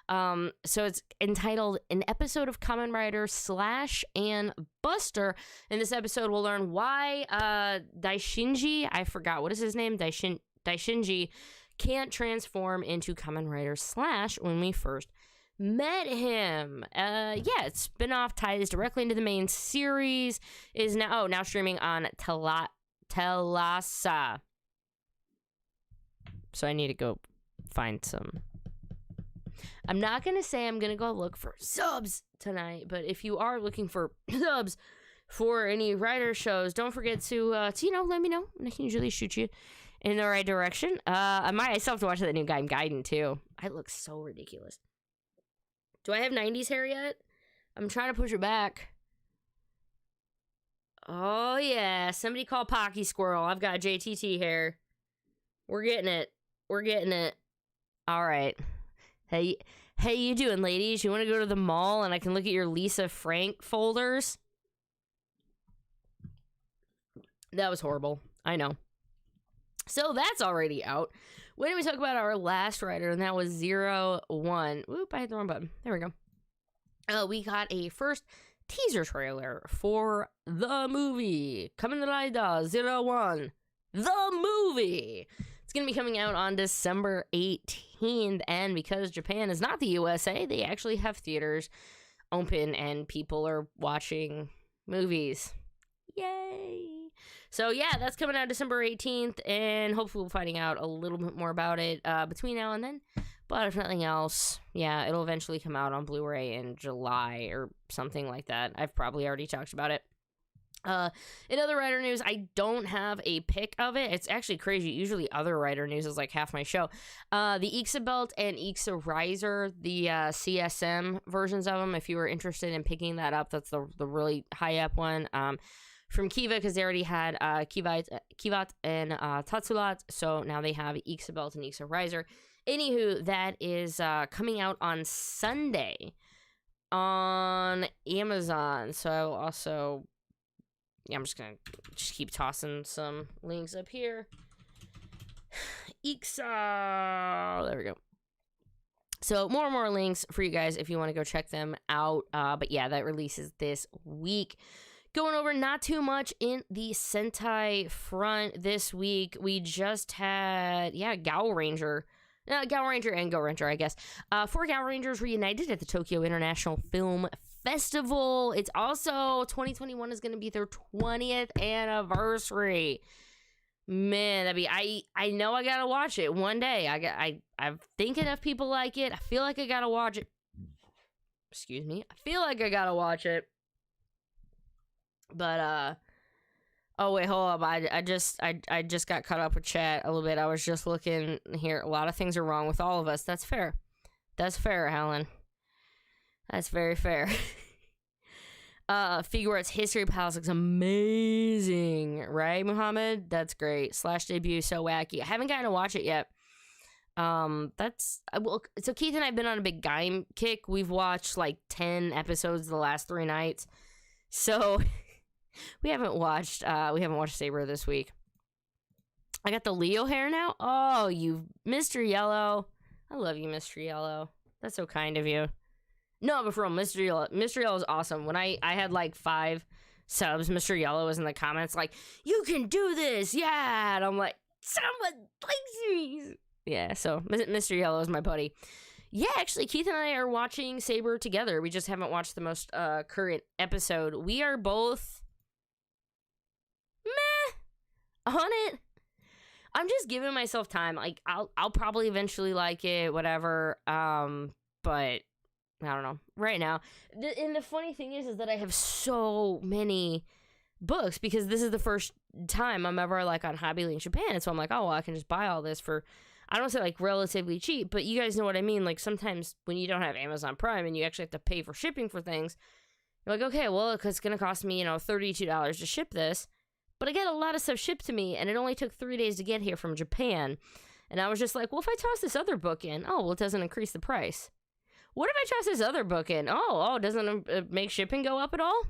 So it's entitled An Episode of Kamen Rider / and Buster. In this episode, we'll learn why Daishinji, I forgot, what is his name? Daishinji can't transform into Kamen Rider / when we first met him. It's spin-off ties directly into the main series. Is now streaming on Telasa. So I need to go find some. I'm not gonna say I'm gonna go look for subs tonight, but if you are looking for subs for any Rider shows, don't forget to let me know, and I can usually shoot you in the right direction. I still have to watch that new guy Gaiden too. I look so ridiculous. Do I have 90s hair yet? I'm trying to push it back. Oh, yeah. Somebody call Pocky Squirrel. I've got JTT hair. We're getting it. All right. Hey, you doing, ladies? You want to go to the mall and I can look at your Lisa Frank folders? That was horrible. I know. So that's already out. When did we talk about our last Rider? And that was 01. Oop, I hit the wrong button. There we go. We got a first teaser trailer for the movie Kamen Rider 01. The movie. It's going to be coming out on December 18th. And because Japan is not the USA, they actually have theaters open and people are watching movies. Yay. So yeah, that's coming out December 18th, and hopefully we'll finding out a little bit more about it between now and then. But if nothing else, yeah, it'll eventually come out on Blu-ray in July or something like that. I've probably already talked about it. In other Rider news, I don't have a pick of it. It's actually crazy. Usually other Rider news is like half my show. The Ixa Belt and Ixa Riser, the CSM versions of them, if you were interested in picking that up, that's the really high up one. From Kiva, because they already had Kivat and Tatsulat, so now they have Ixa Belt and Ixa Riser. Anywho, that is coming out on Sunday on Amazon. So I will also, I'm just gonna keep tossing some links up here. Ixa, there we go. So more and more links for you guys if you want to go check them out. But yeah, that releases this week. Going over not too much in the Sentai front this week. We just had, Gao Ranger and Go Ranger, I guess. 4 Gao Rangers reunited at the Tokyo International Film Festival. It's also, 2021 is going to be their 20th anniversary. Man, that'd be, I know I gotta watch it one day. I think enough people like it. I feel like I gotta watch it. Excuse me. I feel like I gotta watch it. But, oh wait, hold up. I just got caught up with chat a little bit. I was just looking here. A lot of things are wrong with all of us. That's fair. That's fair, Helen. That's very fair. Figuarts History Palace looks amazing, right, Muhammad? That's great. Slash debut, so wacky. I haven't gotten to watch it yet. So Keith and I have been on a big Gaim kick. We've watched like 10 episodes the last 3 nights. So we haven't watched Saber this week. I got the Leo hair now. Oh, you Mr. Yellow. I love you, Mr. Yellow. That's so kind of you. No, but for real, Mr. Yellow is awesome. When I had like 5 subs, Mr. Yellow was in the comments like, you can do this, yeah. And I'm like, someone likes me. Yeah, so Mr. Yellow is my buddy. Yeah, actually, Keith and I are watching Saber together. We just haven't watched the most current episode. We are both meh on it. I'm just giving myself time. Like, I'll probably eventually like it, whatever. But I don't know. Right now, and the funny thing is that I have so many books because this is the first time I'm ever like on Hobby Link Japan. And so I'm like, oh, well, I can just buy all this for, I don't say like relatively cheap, but you guys know what I mean. Like sometimes when you don't have Amazon Prime and you actually have to pay for shipping for things, you're like, okay, well, it's going to cost me, $32 to ship this. But I get a lot of stuff shipped to me and it only took 3 days to get here from Japan. And I was just like, well, if I toss this other book in, oh, well, it doesn't increase the price. What if I toss this other book in? Oh, doesn't it make shipping go up at all?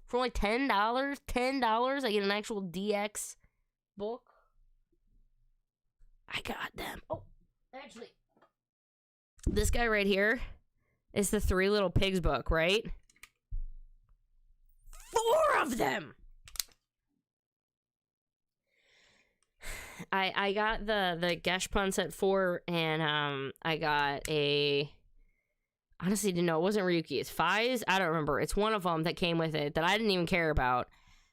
For only $10, I get an actual DX book. I got them. Oh, actually, this guy right here is the Three Little Pigs book, right? 4 of them! I got the Geshpon set 4, and I got a... Honestly, didn't know. It wasn't Ryuki. It's Fies. I don't remember. It's one of them that came with it that I didn't even care about.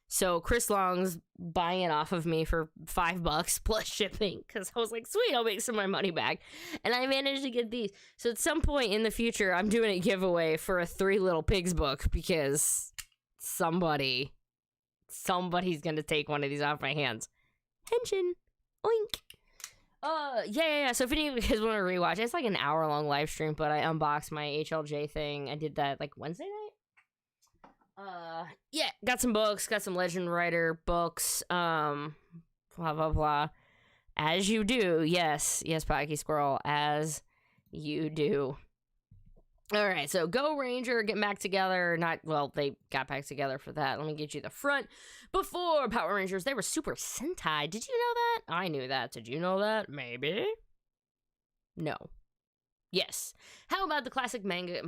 So Chris Long's buying it off of me for $5 plus shipping because I was like, sweet, I'll make some of my money back. And I managed to get these. So at some point in the future, I'm doing a giveaway for a Three Little Pigs book because somebody's going to take one of these off my hands. Henshin. Oink. Yeah. So if any of you guys want to rewatch, it's like an hour-long live stream, but I unboxed my HLJ thing. I did that like Wednesday night. Yeah, got some books, got some Legend Rider books, blah, blah, blah. As you do. Yes, Pocky Squirrel, as you do. Alright, so Go Ranger, get back together. They got back together for that. Let me get you the front. Before Power Rangers, they were Super Sentai. Did you know that? I knew that. Did you know that? Maybe. No. Yes. How about the classic mango?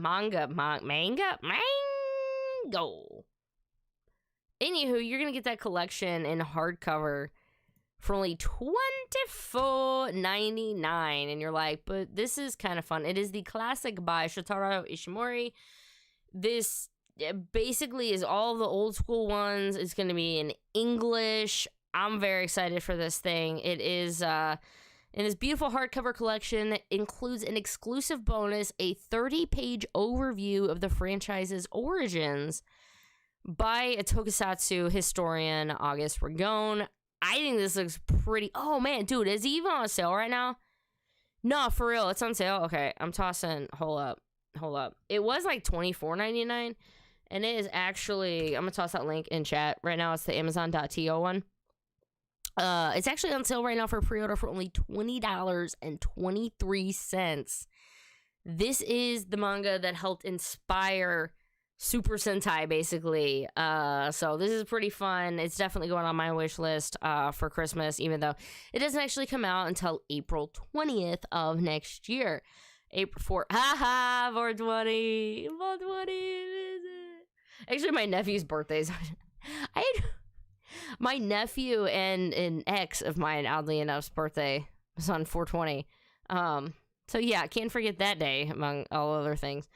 Anywho, you're gonna get that collection in hardcover for only $24.99, and you're like, but this is kind of fun. It is the classic by Shotaro Ishimori. This basically is all the old school ones. It's going to be in English. I'm very excited for this thing. It is in this beautiful hardcover collection that includes an exclusive bonus, a 30-page overview of the franchise's origins by a tokusatsu historian, August Ragone. I think this looks pretty... Oh, man, dude, is he even on sale right now? No, for real, it's on sale? Okay, I'm tossing... Hold up. It was like $24.99, and it is actually... I'm gonna toss that link in chat. Right now, it's the Amazon.to one. It's actually on sale right now for pre-order for only $20.23. This is the manga that helped inspire Super Sentai, basically. So this is pretty fun. It's definitely going on my wish list for Christmas, even though it doesn't actually come out until April 20th of next year. April 4th. Haha, 420. 420. Actually, my nephew's birthday's my nephew and an ex of mine, oddly enough's birthday was on 420. So yeah, can't forget that day among all other things.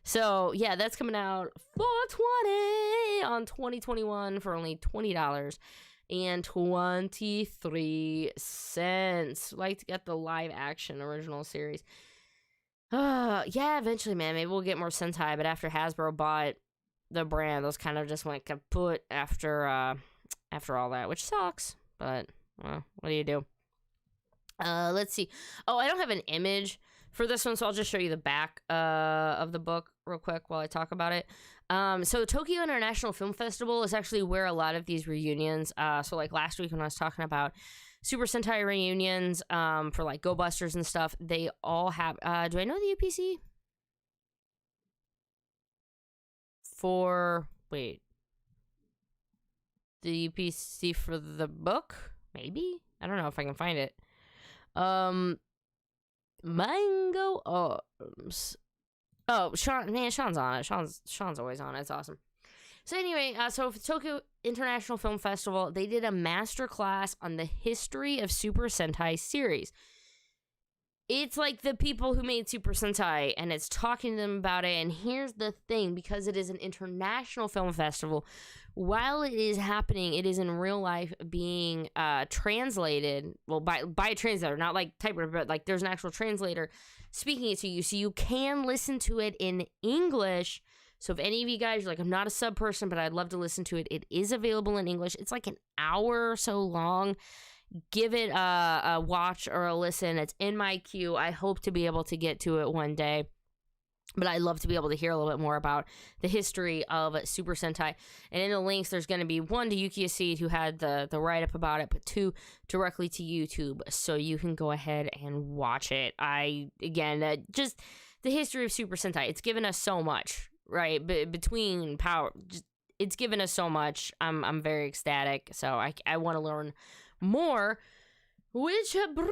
So, yeah, that's coming out $420 on 2021 for only $20.23. Like to get the live action original series. Yeah, eventually, man. Maybe we'll get more Sentai, but after Hasbro bought the brand, those kind of just went kaput after all that, which sucks. But, well, what do you do? Let's see. Oh, I don't have an image for this one, so I'll just show you the back of the book real quick while I talk about it. So Tokyo International Film Festival is actually where a lot of these reunions, so like last week when I was talking about Super Sentai reunions for like Go Busters and stuff, they all have, do I know the UPC? The UPC for the book? Maybe? I don't know if I can find it. Mango Arms. Oh, Sean's on it. Sean's always on it. It's awesome. So anyway, so for Tokyo International Film Festival, they did a masterclass on the history of Super Sentai series. It's like the people who made Super Sentai, and it's talking to them about it. And here's the thing, because it is an international film festival, while it is happening, it is in real life being translated, well, by a translator, not like typewriter, but like there's an actual translator speaking it to you, so you can listen to it in English So if any of you guys are like, I'm not a sub person, but I'd love to listen to it, it is available in English. It's like an hour or so long. Give it a watch or a listen. It's in my queue. I hope to be able to get to it one day. But I'd love to be able to hear a little bit more about the history of Super Sentai. And in the links, there's going to be 1 to Yuki Seed, who had the write-up about it, but 2 directly to YouTube. So you can go ahead and watch it. Just the history of Super Sentai. It's given us so much, right? Between power, it's given us so much. I'm very ecstatic. So I want to learn more, which brings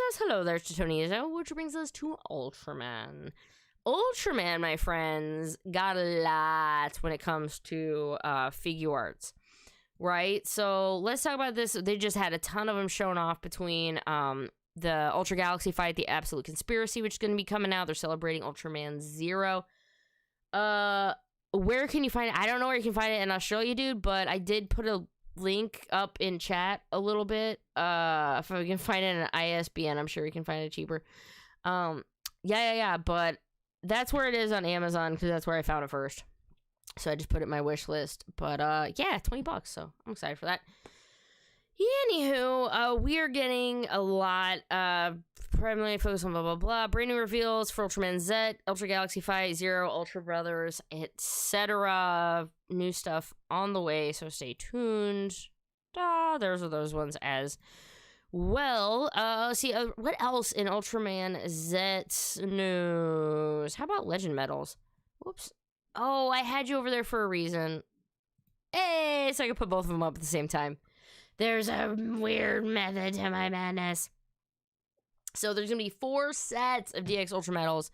us, hello there, Titonizo, which brings us to Ultraman. Ultraman, my friends, got a lot when it comes to Figuarts, right? So let's talk about this. They just had a ton of them shown off between the Ultra Galaxy fight, the Absolute Conspiracy, which is going to be coming out. They're celebrating Ultraman 0. Where can you find it? I don't know where you can find it in Australia, dude, but I did put a link up in chat a little bit. If we can find it in an ISBN, I'm sure we can find it cheaper. But that's where it is on Amazon, because that's where I found it first. So I just put it in my wish list. But $20, so I'm excited for that. Anywho, we are getting a lot, primarily focused on blah, blah, blah. Brand new reveals for Ultraman Z, Ultra Galaxy Fight, Zero, Ultra Brothers, etc. New stuff on the way, so stay tuned. There's those ones as well. What else in Ultraman Z news? How about Legend Medals? Whoops. Oh, I had you over there for a reason. Hey, so I can put both of them up at the same time. There's a weird method to my madness. So there's going to be 4 sets of DX Ultra Medals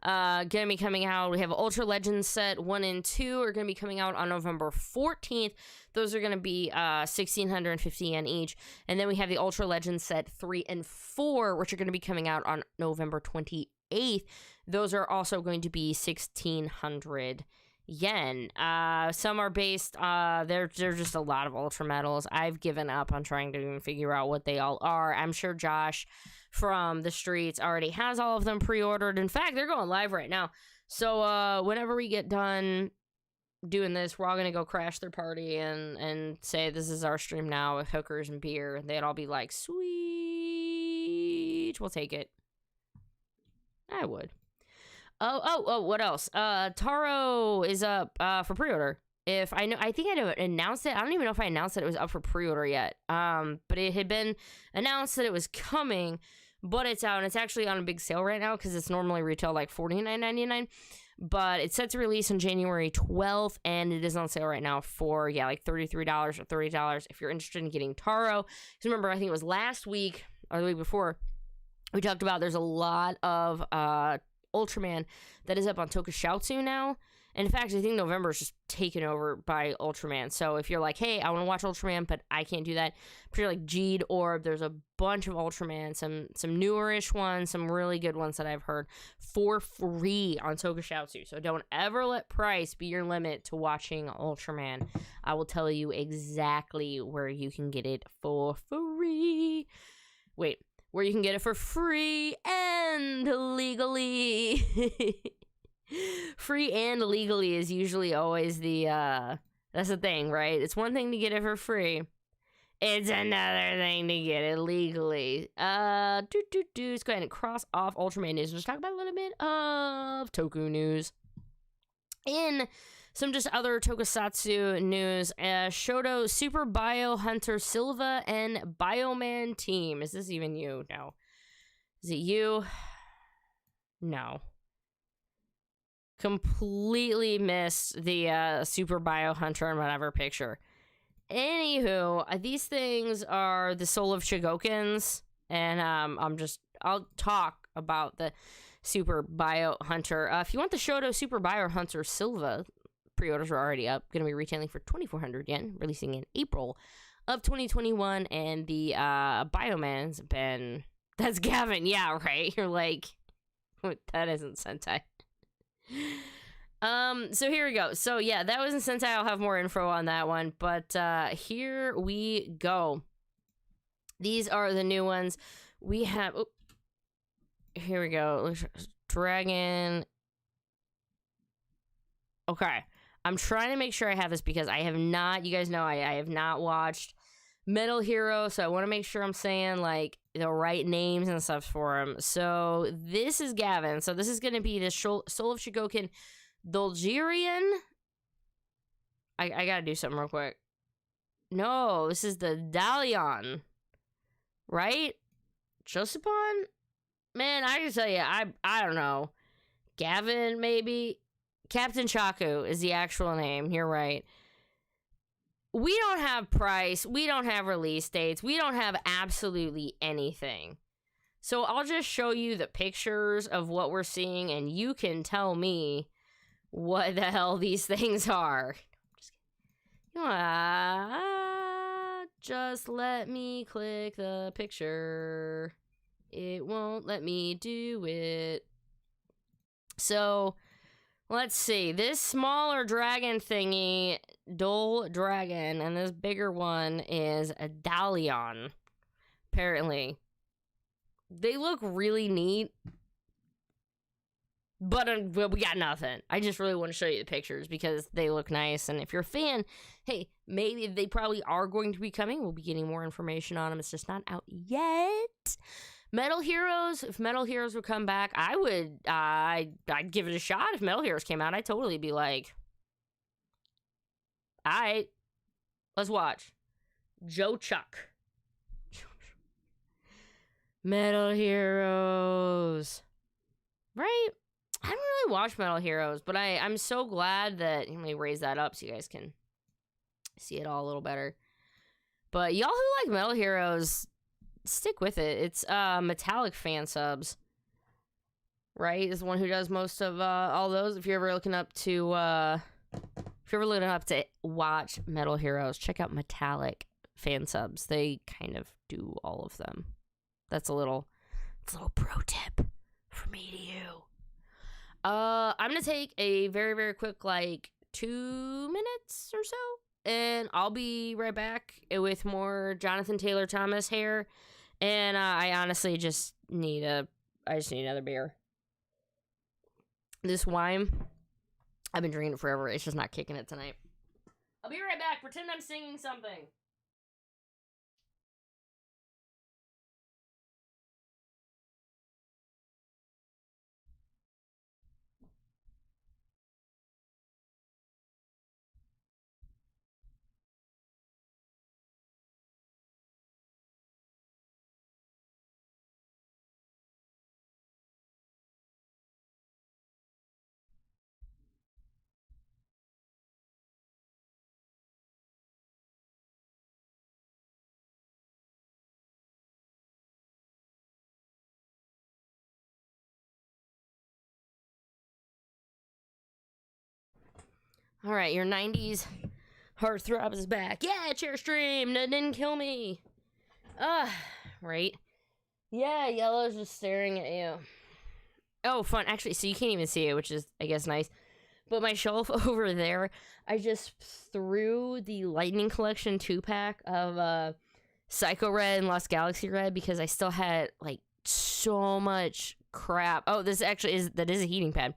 going to be coming out. We have Ultra Legends set 1 and 2 are going to be coming out on November 14th. Those are going to be 1,650 yen each. And then we have the Ultra Legends set 3 and 4, which are going to be coming out on November 28th. Those are also going to be 1,600 yen. Some are based, there's just a lot of Ultra Medals. I've given up on trying to even figure out what they all are. I'm sure Josh from the streets already has all of them pre-ordered. In fact, they're going live right now. So whenever we get done doing this, we're all gonna go crash their party and say this is our stream now with hookers and beer. They'd all be like, sweet, we'll take it. I would. Oh, what else? Taro is up for pre-order. I think I announced it. I don't even know if I announced that it was up for pre-order yet. But it had been announced that it was coming, but it's out, and it's actually on a big sale right now because it's normally retail like $49.99. But it's set to release on January 12th, and it is on sale right now for like $33 or $30 if you're interested in getting Taro. Because remember, I think it was last week or the week before, we talked about there's a lot of Ultraman that is up on Tokushoutsu now. And in fact, I think November is just taken over by Ultraman. So if you're like, hey, I want to watch Ultraman, but I can't do that, if you're like Jeed Orb, there's a bunch of Ultraman, some newerish ones, some really good ones that I've heard for free on Tokushoutsu. So don't ever let price be your limit to watching Ultraman. I will tell you exactly where you can get it for free. Wait, where you can get it for free and legally. Free and legally is usually always the, that's the thing, right? It's one thing to get it for free. It's another thing to get it legally. Let's go ahead and cross off Ultraman news. Let's talk about a little bit of Toku news. In some just other tokusatsu news, Shoto Super Bio Hunter Silva and Bioman team. Is this even you? No. Is it you? No. Completely missed the Super Bio Hunter and whatever picture. Anywho, these things are the Soul of Shigokins, and I'll talk about the Super Bio Hunter. If you want the Shoto Super Bio Hunter Silva, pre-orders are already up. Going to be retailing for 2,400 yen, releasing in April of 2021, and the Bioman's been... That's Gavin, yeah, right? You're like, that isn't Sentai. So here we go. So yeah, that was in Sentai. I'll have more info on that one, but here we go. These are the new ones. We have, here we go. Dragon Okay. I'm trying to make sure I have this because I have not, you guys know I have not watched Metal Hero, so I want to make sure I'm saying, like, the right names and stuff for him. So, this is Gavin. So, this is going to be the Soul of Shigoken Dolgerian. I gotta do something real quick. No, this is the Dalion. Right? Josephon? Man, I can tell you, I don't know. Gavin, maybe? Captain Chaku is the actual name. You're right. We don't have price. We don't have release dates. We don't have absolutely anything. So I'll just show you the pictures of what we're seeing, and you can tell me what the hell these things are. Just let me click the picture. It won't let me do it. So, let's see. This smaller dragon thingy, Dol Dragon, and this bigger one is a Dalion, apparently. They look really neat, but we got nothing. I just really want to show you the pictures because they look nice, and if you're a fan, hey, maybe they probably are going to be coming. We'll be getting more information on them. It's just not out yet. Metal Heroes, if Metal Heroes would come back, I'd give it a shot. If Metal Heroes came out, I'd totally be like, alright, let's watch. Joe Chuck. Metal Heroes. Right? I don't really watch Metal Heroes, but I'm so glad that, let me raise that up so you guys can see it all a little better. But y'all who like Metal Heroes, stick with it. It's Metallic fan subs, right? Is the one who does most of all those. If you're ever looking up to watch Metal Heroes, check out Metallic fan subs. They kind of do all of them. That's a little pro tip from me to you. I'm gonna take a very, very quick, like, 2 minutes or so, and I'll be right back with more Jonathan Taylor Thomas hair. And I honestly just need another beer. This wine, I've been drinking it forever. It's just not kicking it tonight. I'll be right back. Pretend I'm singing something. All right, your 90s heartthrob is back. Yeah, chair stream. That didn't kill me. Right. Yeah, Yellow's just staring at you. Oh, fun. Actually, so you can't even see it, which is, I guess, nice. But my shelf over there, I just threw the Lightning Collection 2-pack of Psycho Red and Lost Galaxy Red because I still had, like, so much crap. Oh, this actually is a heating pad.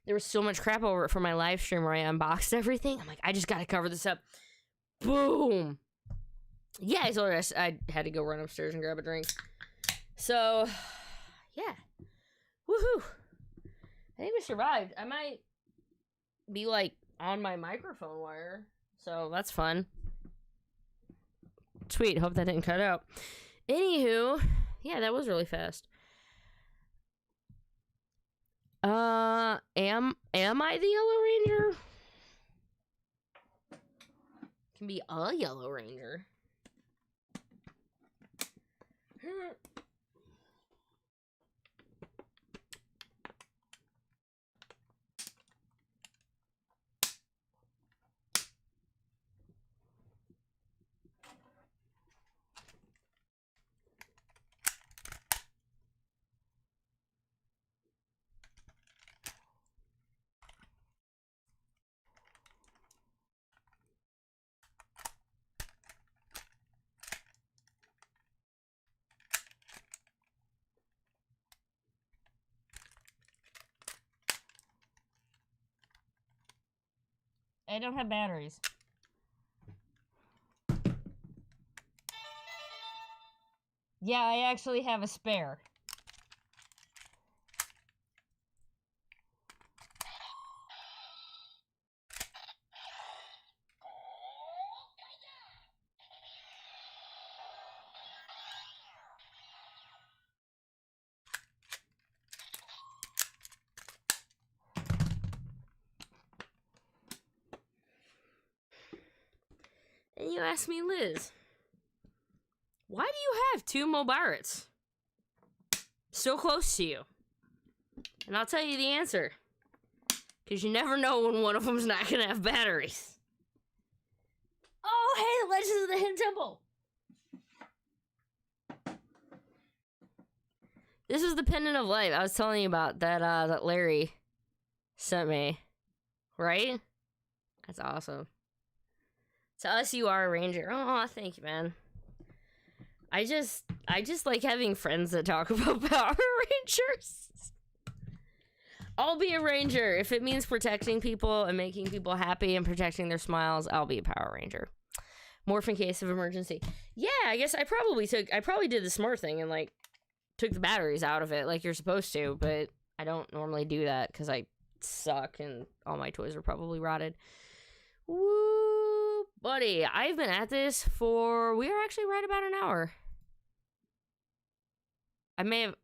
There was so much crap over it for my live stream where I unboxed everything. I'm like, I just gotta cover this up. Boom! Yeah, I told her I had to go run upstairs and grab a drink. So, yeah. Woohoo! I think we survived. I might be, like, on my microphone wire. So, that's fun. Sweet. Hope that didn't cut out. Anywho, yeah, that was really fast. Am I the Yellow Ranger? Can be a Yellow Ranger. I don't have batteries. Yeah, I actually have a spare. And you ask me, Liz, why do you have two MORPHERS so close to you? And I'll tell you the answer. Because you never know when one of them's not going to have batteries. Oh, hey, the Legends of the Hidden Temple. This is the Pendant of Life I was telling you about that that Larry sent me. Right? That's awesome. To us, you are a ranger. Oh, thank you, man. I just like having friends that talk about Power Rangers. I'll be a ranger. If it means protecting people and making people happy and protecting their smiles, I'll be a Power Ranger. Morph in case of emergency. Yeah, I guess I probably did the smart thing and, like, took the batteries out of it like you're supposed to, but I don't normally do that because I suck and all my toys are probably rotted. Woo, buddy. I've been at this we are actually right about an hour. I just want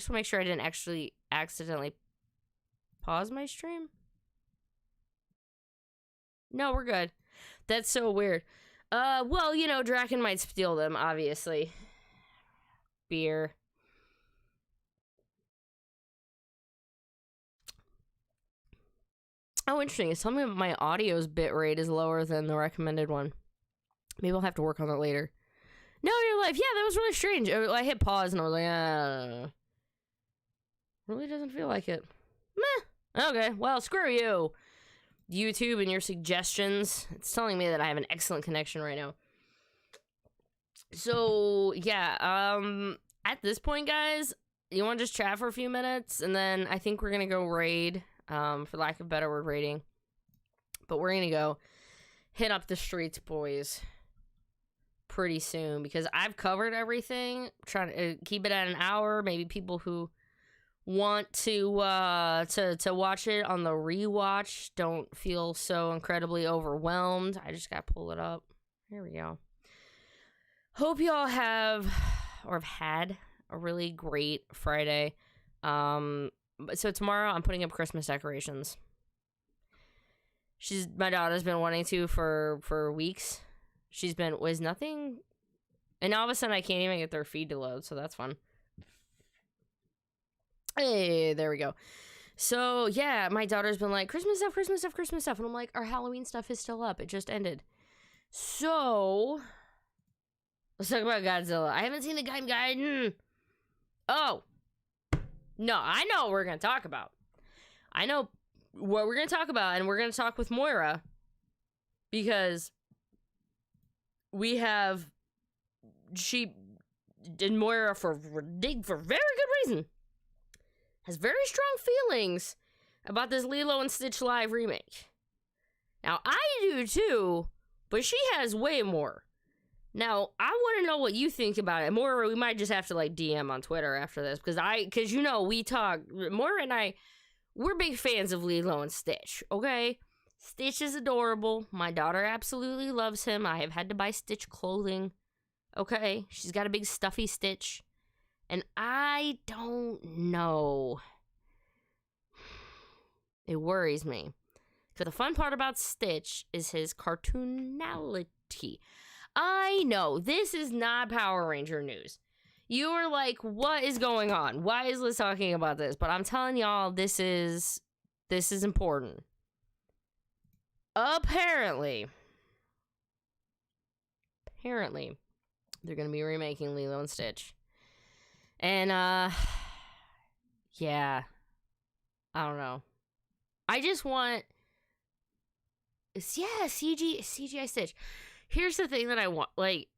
to make sure I didn't actually accidentally pause my stream. No, we're good. That's so weird. Well, you know, Draken might steal them, obviously. Beer. Oh, interesting. It's telling me my audio's bitrate is lower than the recommended one. Maybe I'll have to work on that later. No, you're live. Yeah, that was really strange. I hit pause and I was like, really doesn't feel like it. Meh. Okay, well, screw you. YouTube and your suggestions. It's telling me that I have an excellent connection right now. So, yeah, at this point, guys, you want to just chat for a few minutes? And then I think we're going to go raid, for lack of a better word, raiding. But we're going to go hit up the streets, boys, pretty soon. Because I've covered everything. Trying to keep it at an hour. Maybe people who want to watch it on the rewatch don't feel so incredibly overwhelmed. I just gotta pull it up. Here we go. Hope y'all have or have had a really great Friday. So tomorrow I'm putting up Christmas decorations. My daughter's been wanting to for weeks. Was nothing, and all of a sudden I can't even get their feed to load, so that's fun. Hey, there we go. So, yeah, my daughter's been like, Christmas stuff, Christmas stuff, Christmas stuff. And I'm like, our Halloween stuff is still up. It just ended. So, let's talk about Godzilla. I haven't seen the Gaiden. Oh. No, I know what we're going to talk about. I know what we're going to talk about, and we're going to talk with Moira. Because we have... She did Moira for very good reason. Has very strong feelings about this Lilo and Stitch Live remake. Now, I do too, but she has way more. Now, I want to know what you think about it. Moira, we might just have to, like, DM on Twitter after this, because you know, we talk, Moira and I, we're big fans of Lilo and Stitch, okay? Stitch is adorable. My daughter absolutely loves him. I have had to buy Stitch clothing, okay? She's got a big stuffy Stitch. And I don't know. It worries me. Because the fun part about Stitch is his cartoonality. I know, this is not Power Ranger news. You are like, what is going on? Why is Liz talking about this? But I'm telling y'all, this is important. Apparently, they're going to be remaking Lilo and Stitch. And, yeah, I don't know. I just want, CGI Stitch. Here's the thing that I want, like,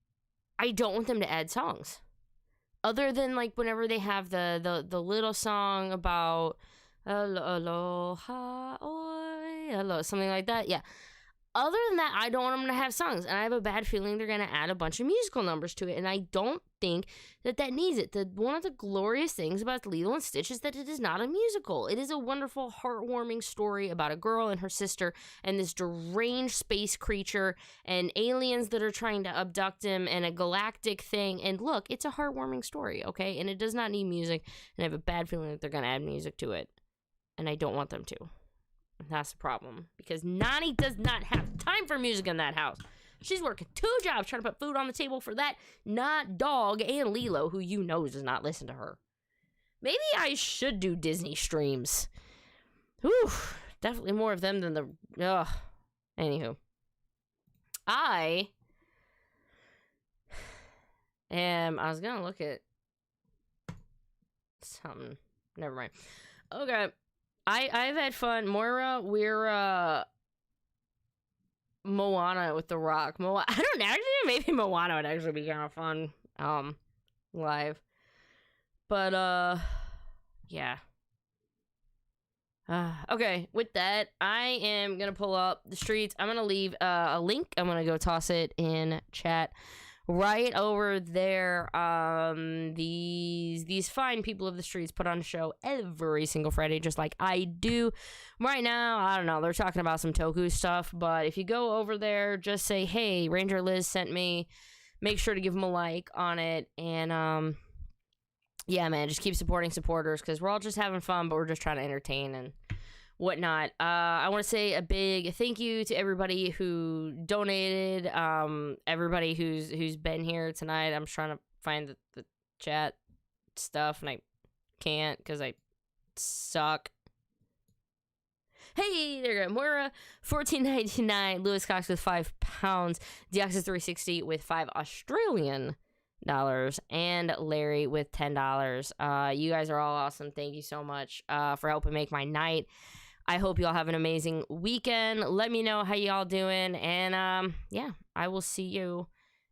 I don't want them to add songs. Other than, like, whenever they have the little song about, aloha, oi, hello, something like that, yeah. other than that, I don't want them to have songs, and I have a bad feeling they're going to add a bunch of musical numbers to it, and I don't think that needs it. One of the glorious things about Lilo and Stitch is that it is not a musical. It is a wonderful, heartwarming story about a girl and her sister and this deranged space creature and aliens that are trying to abduct him and a galactic thing, and look, it's a heartwarming story, okay? And it does not need music, and I have a bad feeling that they're going to add music to it, and I don't want them to. That's the problem, because Nani does not have time for music in that house. She's working 2 jobs trying to put food on the table for that not dog and Lilo, who you know does not listen to her. Maybe I should do Disney streams. Whew, definitely more of them than the... Ugh. Anywho. I was gonna look at something. Never mind. Okay. I've had fun. Moira, we're Moana with The Rock. I don't know. Actually, maybe Moana would actually be kind of fun. Live. But yeah. Okay, with that, I am gonna pull up the streets. I'm gonna leave a link. I'm gonna go toss it in chat. Right over there, these fine people of the streets put on a show every single Friday, just like I do. Right now, I don't know, they're talking about some Toku stuff, but if you go over there, just say, hey, Ranger Liz sent me, make sure to give them a like on it, and, yeah, man, just keep supporting supporters, because we're all just having fun, but we're just trying to entertain and whatnot. I want to say a big thank you to everybody who donated, everybody who's been here tonight. I'm just trying to find the chat stuff, and I can't because I suck. Hey, there you go. Moira, $14.99. Lewis Cox with £5. Deoxys360 with $5 Australian dollars, and Larry with $10. You guys are all awesome. Thank you so much for helping make my night. I hope you all have an amazing weekend. Let me know how y'all doing, and yeah, I will see you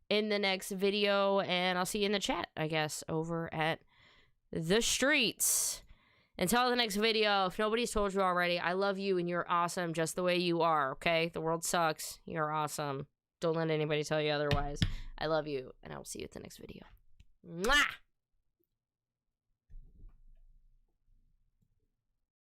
in the next video, and I'll see you in the chat, I guess, over at the streets. Until the next video, if nobody's told you already, I love you and you're awesome just the way you are, okay? The world sucks. You're awesome. Don't let anybody tell you otherwise. I love you, and I will see you at the next video. Mwah!